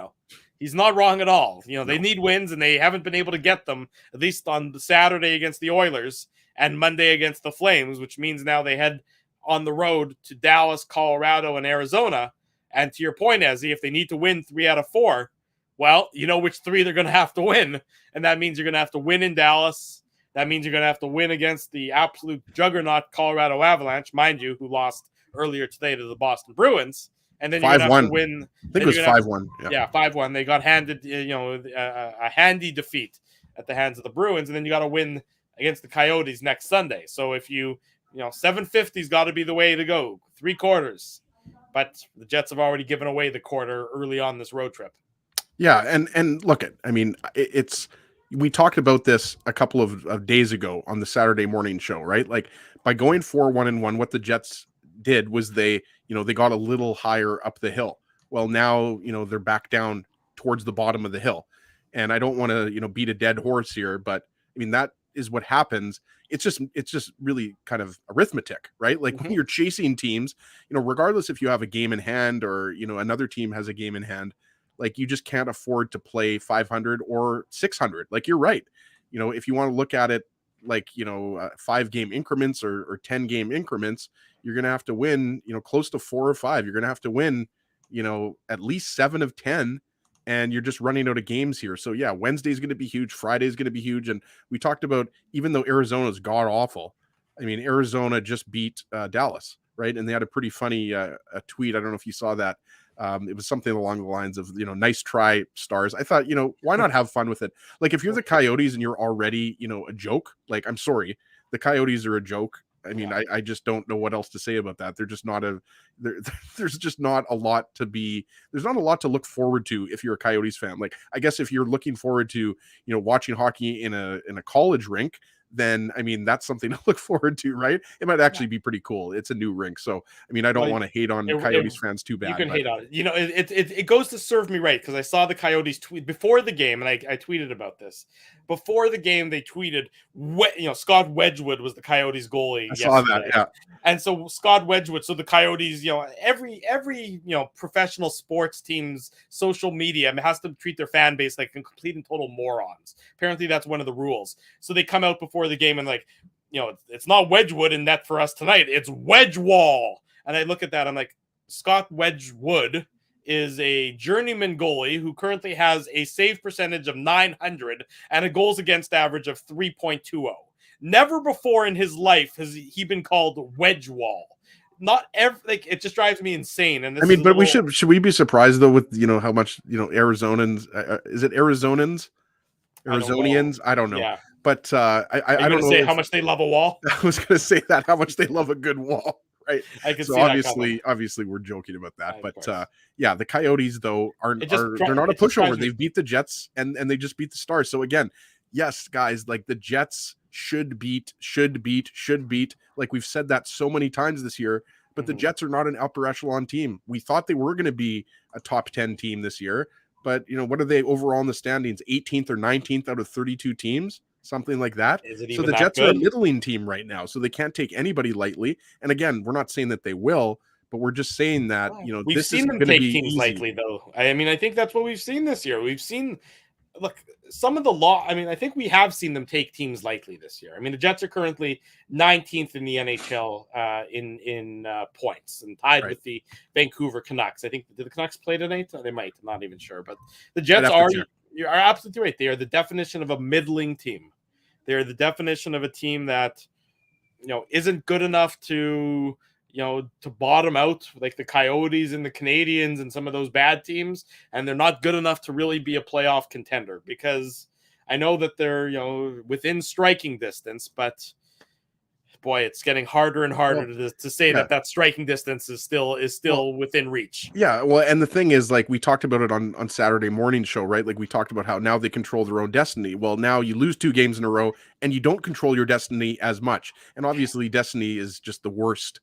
He's not wrong at all. They need wins, and they haven't been able to get them, at least on the Saturday against the Oilers and Monday against the Flames, which means now they head on the road to Dallas, Colorado, and Arizona. And to your point, Ezzy, if they need to win 3 out of 4, well, you know which 3 they're going to have to win. And that means you're going to have to win in Dallas. That means you're going to have to win against the absolute juggernaut Colorado Avalanche, mind you, who lost earlier today to the Boston Bruins. And then you're going to have to win. I think it was 5-1. Yeah, 5-1. They got handed, a handy defeat at the hands of the Bruins. And then you got to win against the Coyotes next Sunday. So if 750's got to be the way to go. 3 quarters. But the Jets have already given away the quarter early on this road trip. Yeah, and look it's we talked about this a couple of days ago on the Saturday morning show, right? Like by going 4-1-1, what the Jets did was they got a little higher up the hill. Well, now, they're back down towards the bottom of the hill. And I don't want to, beat a dead horse here, but I mean, that is what happens. It's just really kind of arithmetic, right? Like when you're chasing teams, regardless if you have a game in hand or, another team has a game in hand, like you just can't afford to play 500 or 600. Like you're right. If you want to look at it like, 5-game increments or 10-game increments, you're going to have to win, close to 4 or 5. You're going to have to win, at least 7 of 10. And you're just running out of games here. So yeah, Wednesday's going to be huge. Friday's going to be huge. And we talked about, even though Arizona's god awful, I mean, Arizona just beat Dallas, right? And they had a pretty funny a tweet. I don't know if you saw that. It was something along the lines of, nice try, Stars. I thought, why not have fun with it? Like if you're the Coyotes and you're already, a joke, like, I'm sorry, the Coyotes are a joke. I mean, yeah. I just don't know what else to say about that. They're just not there's just not a lot there's not a lot to look forward to if you're a Coyotes fan. Like, I guess if you're looking forward to, watching hockey in a college rink, then I mean, that's something to look forward to, right? It might actually be pretty cool. It's a new rink. So, I mean, I don't want to hate on Coyotes fans too bad. You can hate on it. It goes to serve me right, because I saw the Coyotes tweet before the game, and I tweeted about this. Before the game, they tweeted, Scott Wedgwood was the Coyotes goalie. I saw that, yeah. And so Scott Wedgwood, so the Coyotes, every professional sports team's social media has to treat their fan base like complete and total morons. Apparently, that's one of the rules. So they come out before the game and it's not Wedgwood in net for us tonight. It's Wedgewall. And I look at that, I'm like, Scott Wedgwood is a journeyman goalie who currently has a save percentage of .900 and a goals against average of 3.20. Never before in his life has he been called Wedgewall. Not every, it just drives me insane. And this but we should we be surprised though with how much Arizonans is it Arizonians? Arizonians? I don't know. Yeah. But I don't know. Say how much they love a wall. I was going to say that, how much they love a good wall, right? I can so see obviously we're joking about that, but yeah, the Coyotes though they're not a pushover. They've beat the Jets and they just beat the Stars. So again, yes, guys, like the Jets should beat. Like we've said that so many times this year, but the Jets are not an upper echelon team. We thought they were going to be a top 10 team this year, but what are they overall in the standings? 18th or 19th out of 32 teams. Something like that. So the Jets are a middling team right now, so they can't take anybody lightly. And again, we're not saying that they will, but we're just saying that we've seen them take teams lightly, though. I mean, I think that's what we've seen this year. We've seen some of the I think we have seen them take teams lightly this year. I mean, the Jets are currently 19th in the NHL in points and tied with the Vancouver Canucks. I think did the Canucks play tonight? They might. I'm not even sure, but the Jets are. You are absolutely right. They are the definition of a middling team. They're the definition of a team that, isn't good enough to, to bottom out like the Coyotes and the Canadians and some of those bad teams. And they're not good enough to really be a playoff contender, because I know that they're, within striking distance, but boy, it's getting harder and harder to say that striking distance is still within reach. Yeah. Well, and the thing is, like we talked about it on Saturday morning show, right? Like we talked about how now they control their own destiny. Well, now you lose 2 games in a row and you don't control your destiny as much. And obviously destiny is just the worst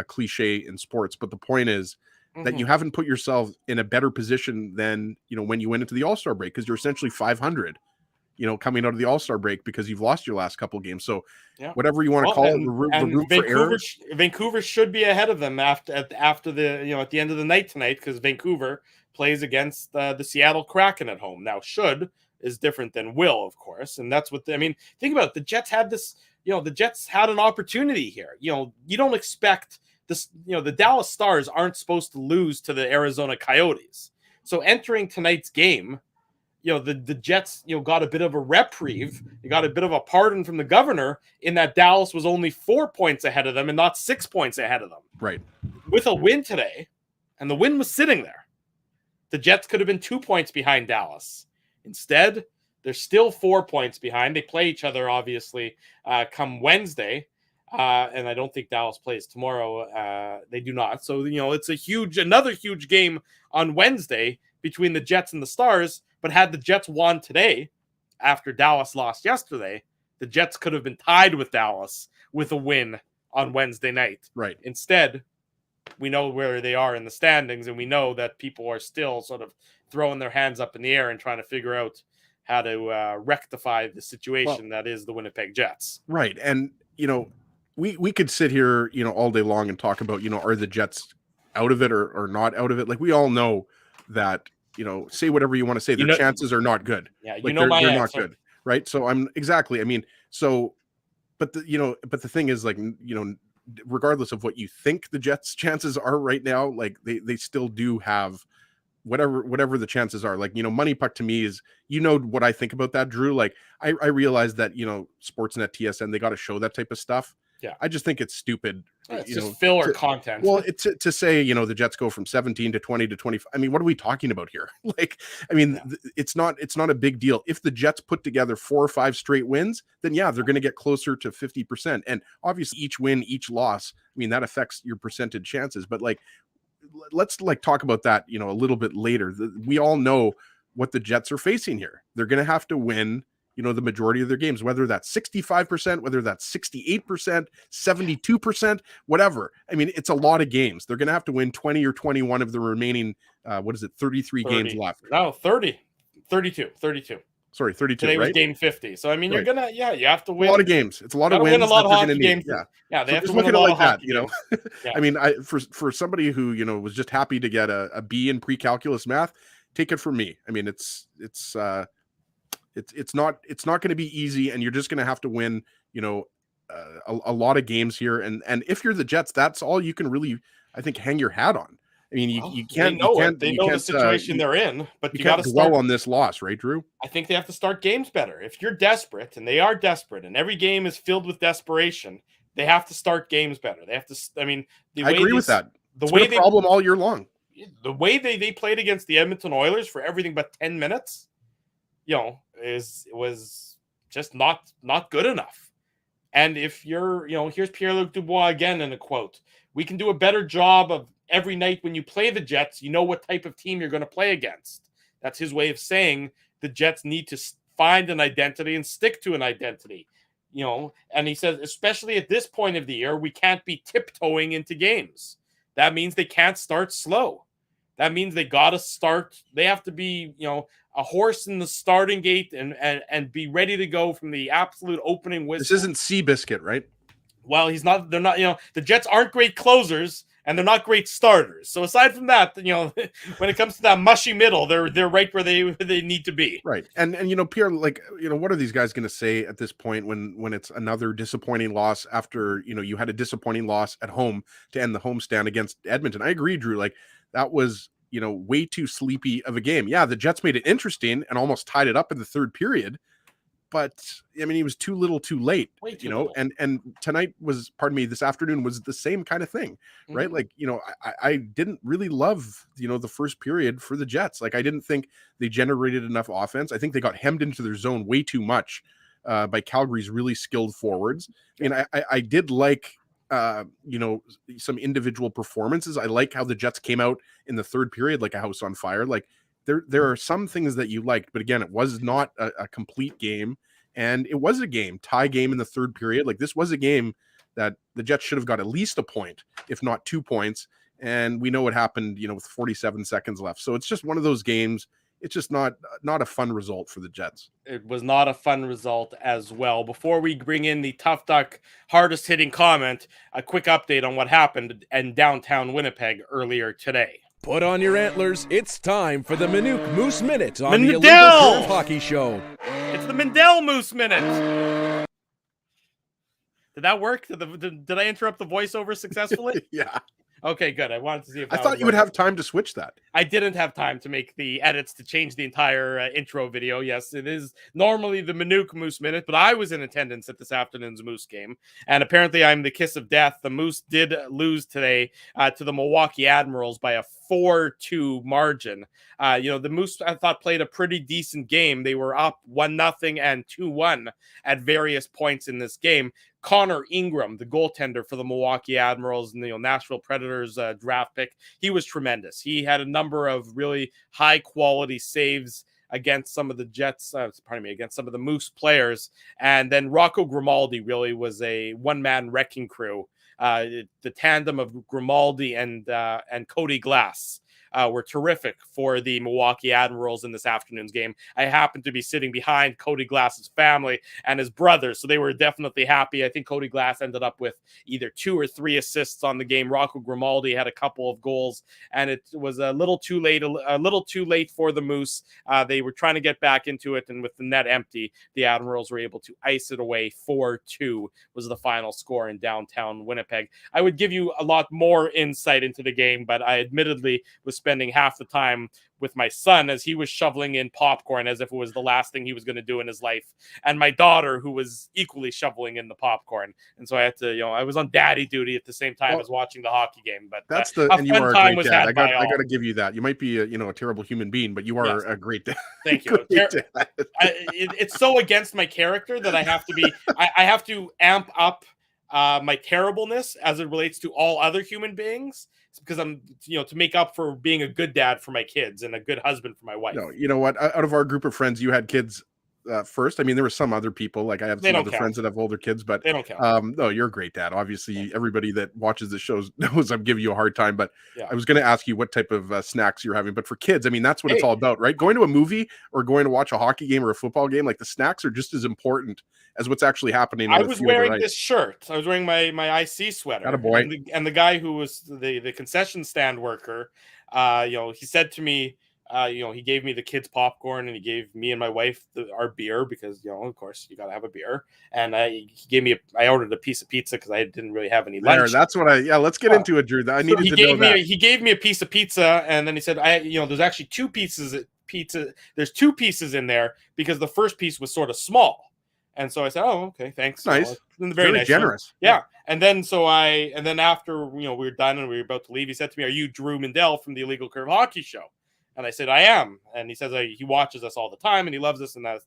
cliche in sports. But the point is that you haven't put yourself in a better position than, when you went into the All-Star break, because you're essentially 500. coming out of the All-Star break because you've lost your last couple games. So Yeah. whatever you want to call it, the room for error. Vancouver should be ahead of them after the at the end of the night tonight, because Vancouver plays against the Seattle Kraken at home. Now, should is different than will, of course, and that's what think about it. The Jets had this. The Jets had an opportunity here. You don't expect this. The Dallas Stars aren't supposed to lose to the Arizona Coyotes. So entering tonight's game, the Jets, got a bit of a reprieve. They got a bit of a pardon from the governor in that Dallas was only 4 points ahead of them and not 6 points ahead of them. Right. With a win today, and the win was sitting there, the Jets could have been 2 points behind Dallas. Instead, they're still 4 points behind. They play each other, obviously, come Wednesday. And I don't think Dallas plays tomorrow. They do not. So, it's another huge game on Wednesday between the Jets and the Stars. But had the Jets won today, after Dallas lost yesterday, the Jets could have been tied with Dallas with a win on Wednesday night. Right. Instead, we know where they are in the standings, and we know that people are still sort of throwing their hands up in the air and trying to figure out how to rectify the situation that is the Winnipeg Jets. Right. And, we could sit here, all day long and talk about, are the Jets out of it or not out of it? Like, we all know that, say whatever you want to say, their chances are not good. Yeah, like, they're not good. Right. So but the thing is, like, regardless of what you think the Jets' chances are right now, like they still do have whatever the chances are. Like, Money Puck to me is, what I think about that, Drew. Like, I realize that, Sportsnet, TSN, they got to show that type of stuff. Yeah. I just think it's stupid. It's just filler content. Well, it's to say, the Jets go from 17 to 20 to 25. I mean, what are we talking about here? Like, I mean, it's not a big deal. If the Jets put together 4 or 5 straight wins, then yeah, they're going to get closer to 50%. And obviously each win, each loss, I mean, that affects your percentage chances. But like, let's talk about that, a little bit later. We all know what the Jets are facing here. They're going to have to win, the majority of their games, whether that's 65%, whether that's 68%, 72%, whatever. I mean, it's a lot of games. They're going to have to win 20 or 21 of the remaining, 33 games left. No, 32. Sorry, 32. Today was right? game 50. So, I mean, you have to win. A lot of games. It's a lot of wins. Win a lot of hockey games. Yeah, they have to win win a lot of hockey games. Yeah. I mean, for somebody who, was just happy to get a B in pre-calculus math, take it from me. I mean, it's not going to be easy, and you're just going to have to win, a lot of games here. And if you're the Jets, that's all you can really, I think, hang your hat on. I mean, you can't. They know the situation they're in, but you got to dwell on this loss, right, Drew? I think they have to start games better. If you're desperate, and they are desperate, and every game is filled with desperation, they have to start games better. They have to. I mean, I agree with that. It's been a problem all year long. The way they played against the Edmonton Oilers for everything but 10 minutes, was just not good enough. And if you're, here's Pierre-Luc Dubois again in a quote: "We can do a better job of every night when you play the Jets, what type of team you're going to play against." That's his way of saying the Jets need to find an identity and stick to an identity. And he says, especially at this point of the year, we can't be tiptoeing into games. That means they can't start slow. That means they got to start. They have to be, a horse in the starting gate and be ready to go from the absolute opening whistle. This isn't Seabiscuit, right? Well, they're not, the Jets aren't great closers and they're not great starters. So aside from that, when it comes to that mushy middle, they're right where they need to be. Right. And Pierre, like, what are these guys going to say at this point when it's another disappointing loss after, you had a disappointing loss at home to end the homestand against Edmonton? I agree, Drew. Like, that was, way too sleepy of a game. Yeah, the Jets made it interesting and almost tied it up in the third period. But I mean, he was too little too late, little. and tonight was, this afternoon was the same kind of thing, right? Mm-hmm. Like, I didn't really love, the first period for the Jets. Like, I didn't think they generated enough offense. I think they got hemmed into their zone way too much by Calgary's really skilled forwards. I mean, I did like, some individual performances. I like how the Jets came out in the third period like a house on fire. Like, there are some things that you liked, but again, it was not a complete game, and it was a tie game in the third period. Like, this was a game that the Jets should have got at least a point, if not 2 points. And we know what happened, with 47 seconds left. So it's just one of those games. it's just not a fun result for the Jets. It was not a fun result as well. Before we bring in the Tough Duck hardest hitting comment, a quick update on what happened in downtown Winnipeg earlier today. Put on your antlers. It's time for the Manitoba Moose Minute on the Mindell! Illegal Curve Hockey Show. It's the Mindell Moose Minute. Did that work? Did I interrupt the voiceover successfully? Yeah. Okay, good. I wanted to see if I thought you would have time to switch that. I didn't have time to make the edits to change the entire intro video. Yes, it is normally the Manitoba Moose Minute, but I was in attendance at this afternoon's Moose game, and apparently I'm the kiss of death. The Moose did lose today to the Milwaukee Admirals by a 4-2 margin. The Moose, I thought, played a pretty decent game. They were up 1-0 and 2-1 at various points in this game. Connor Ingram, the goaltender for the Milwaukee Admirals and the Nashville Predators draft pick, he was tremendous. He had a number of really high quality saves against some of the Jets, against some of the Moose players. And then Rocco Grimaldi really was a one-man wrecking crew. The tandem of Grimaldi and Cody Glass were terrific for the Milwaukee Admirals in this afternoon's game. I happened to be sitting behind Cody Glass's family and his brothers, so they were definitely happy. I think Cody Glass ended up with either 2 or 3 assists on the game. Rocco Grimaldi had a couple of goals, and it was a little too late for the Moose. They were trying to get back into it, and with the net empty, the Admirals were able to ice it away. 4-2 was the final score in downtown Winnipeg. I would give you a lot more insight into the game, but I admittedly was spending half the time with my son as he was shoveling in popcorn as if it was the last thing he was going to do in his life, and my daughter who was equally shoveling in the popcorn. And so I had to, I was on daddy duty at the same time as watching the hockey game. But that's and you are a great dad. I got to give you that. You might be a terrible human being, but you are a great dad. Thank you. It's so against my character that I have to be. I have to amp up my terribleness as it relates to all other human beings, because I'm, to make up for being a good dad for my kids and a good husband for my wife. No, you know what? Out of our group of friends, you had kids first. I mean, there were some other people, like I have some other friends that have older kids, but they don't count. No, you're a great dad. Obviously, everybody that watches the shows knows I'm giving you a hard time, but I was going to ask you what type of snacks you're having. But for kids, I mean, that's what it's all about, right? Going to a movie or going to watch a hockey game or a football game, like the snacks are just as important as what's actually happening. I was wearing this shirt. I was wearing my IC sweater. Attaboy. And the guy who was the concession stand worker, he said to me, he gave me the kids popcorn, and he gave me and my wife our beer because, of course you got to have a beer. And he gave me I ordered a piece of pizza because I didn't really have any lunch. That's what let's get into it, Drew. I needed to know that. He gave me a piece of pizza, and then he said, there's actually 2 pieces of pizza. There's 2 pieces in there because the first piece was sort of small. And so I said, "Oh, okay, thanks." Nice, very nice, generous. Yeah. And then after we were done and we were about to leave, he said to me, "Are you Drew Mindell from the Illegal Curve Hockey Show?" And I said, "I am." And he says he watches us all the time and he loves us, and that's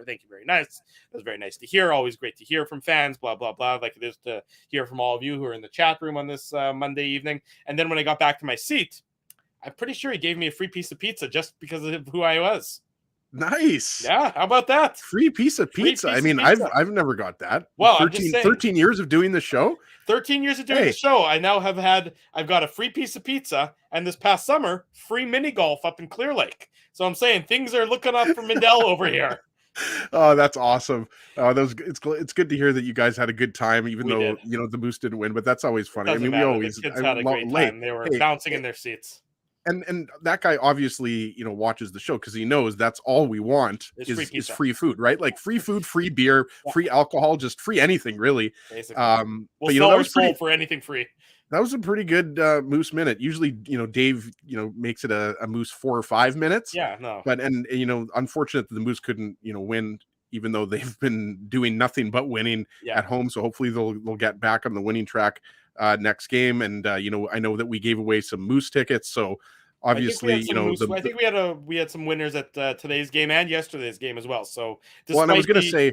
thank you, very nice. That's very nice to hear. Always great to hear from fans. Blah blah blah. Like it is to hear from all of you who are in the chat room on this Monday evening. And then when I got back to my seat, I'm pretty sure he gave me a free piece of pizza just because of who I was. Nice. Yeah, how about that? Free piece of pizza. I mean, I've never got that. Well, 13 years of doing the show. 13 years of doing the show. I now I've got a free piece of pizza, and this past summer, free mini golf up in Clear Lake. So I'm saying things are looking up for Mindell over here. Oh, that's awesome. It's good to hear that you guys had a good time, even though the Moose didn't win, but that's always funny. Doesn't matter. The kids had a great time. They were bouncing in their seats. And that guy obviously, watches the show because he knows that's all we want is free food, right? Like free food, free beer, free alcohol, just free anything, really. Basically. But that was pretty for anything free. That was a pretty good Moose minute. Usually, Dave, makes it a Moose 4 or 5 minutes. Yeah, no. But unfortunate that the Moose couldn't, win, even though they've been doing nothing but winning at home. So hopefully they'll get back on the winning track next game. And I know that we gave away some Moose tickets, so obviously I think we had some winners at today's game and yesterday's game as well. So and I was going to say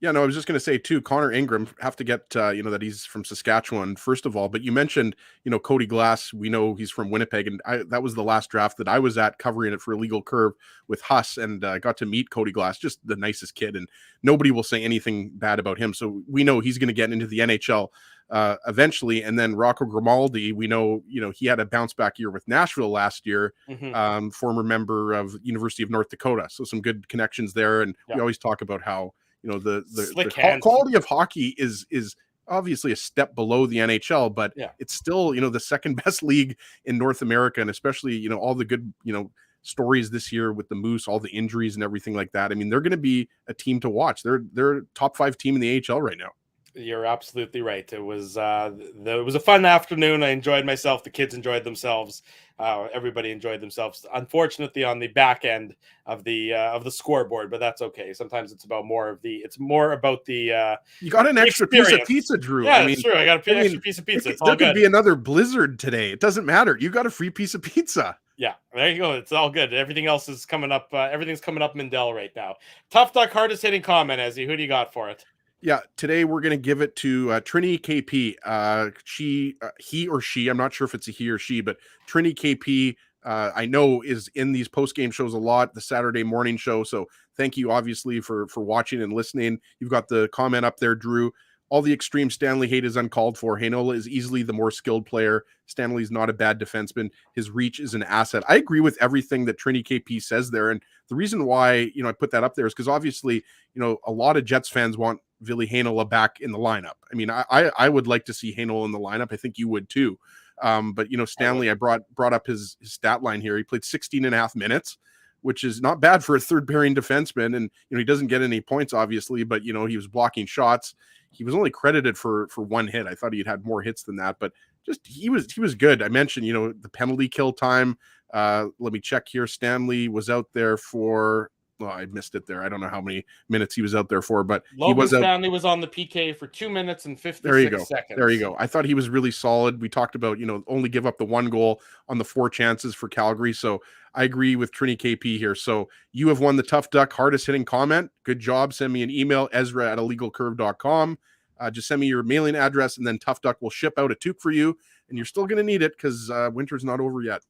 Yeah, no, I was just going to say too, Connor Ingram have to get, that he's from Saskatchewan, first of all, but you mentioned, Cody Glass, we know he's from Winnipeg, and that was the last draft that I was at covering it for Illegal Curve with Huss, and got to meet Cody Glass, just the nicest kid, and nobody will say anything bad about him. So we know he's going to get into the NHL eventually. And then Rocco Grimaldi, we know, he had a bounce back year with Nashville last year, former member of University of North Dakota. So some good connections there. And we always talk about how, the quality of hockey is obviously a step below the NHL, but it's still, the second best league in North America. And especially, all the good, stories this year with the Moose, all the injuries and everything like that. I mean, they're going to be a team to watch. They're a top 5 team in the AHL right now. You're absolutely right. It was a fun afternoon. I enjoyed myself. The kids enjoyed themselves. Everybody enjoyed themselves. Unfortunately, on the back end of the scoreboard, but that's okay. Sometimes it's more about the. You got an extra piece of pizza, Drew. Yeah, that's true. I got an extra piece of pizza. It's all there good. Could be another blizzard today. It doesn't matter. You got a free piece of pizza. Yeah, there you go. It's all good. Everything else is coming up. Everything's coming up Mindell right now. Tough Duck, hardest hitting comment, Ezzy. Who do you got for it? Yeah, today we're going to give it to Trini KP. He or she, I'm not sure if it's a he or she, but Trini KP, I know is in these post-game shows a lot, the Saturday morning show. So thank you, obviously, for watching and listening. You've got the comment up there, Drew. All the extreme Stanley hate is uncalled for. Heinola is easily the more skilled player. Stanley's not a bad defenseman. His reach is an asset. I agree with everything that Trini KP says there. And the reason why, I put that up there is because obviously, a lot of Jets fans want Ville Heinola back in the lineup. I mean, I would like to see Heinola in the lineup. I think you would too. But Stanley, I brought up his stat line here. He played 16 and a half minutes, which is not bad for a third pairing defenseman. And, he doesn't get any points, obviously, but, he was blocking shots. He was only credited for one hit. I thought he'd had more hits than that, but just, he was good. I mentioned, the penalty kill time. Let me check here. Stanley was out there for, I missed it there. I don't know how many minutes he was out there for, but Stanley was on the PK for 2 minutes and 56 seconds. There you go. I thought he was really solid. We talked about, only give up the 1 goal on the 4 chances for Calgary. So I agree with Trini KP here. So you have won the Tough Duck hardest hitting comment. Good job. Send me an email, ezra@illegalcurve.com. Just send me your mailing address, and then Tough Duck will ship out a toque for you. And you're still going to need it because winter's not over yet.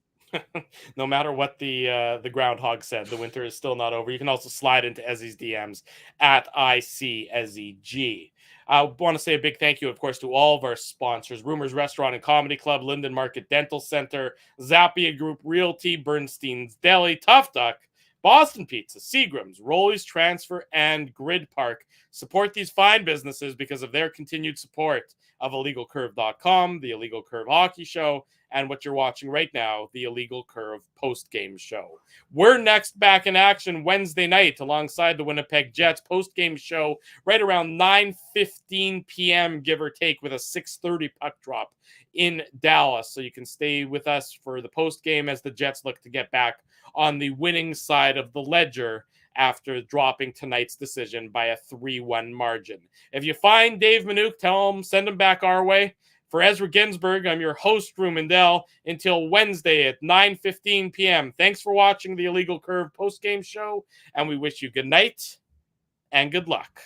No matter what the groundhog said, the winter is still not over. You can also slide into Ezzy's DMs at ICEZG. I want to say a big thank you, of course, to all of our sponsors: Rumors Restaurant and Comedy Club, Linden Market Dental Center, Zappia Group Realty, Bernstein's Deli, Tough Duck, Boston Pizza, Seagram's, Rolly's Transfer, and Grid Park. Support these fine businesses because of their continued support of IllegalCurve.com, the Illegal Curve Hockey Show, and what you're watching right now, the Illegal Curve post-game show. We're next back in action Wednesday night alongside the Winnipeg Jets post-game show right around 9:15 p.m., give or take, with a 6:30 puck drop in Dallas. So you can stay with us for the post-game as the Jets look to get back on the winning side of the ledger after dropping tonight's decision by a 3-1 margin. If you find Dave Manouk, tell him, send him back our way. For Ezra Ginsburg, I'm your host, Drew Mindell, until Wednesday at 9:15 p.m. Thanks for watching the Illegal Curve postgame show, and we wish you good night and good luck.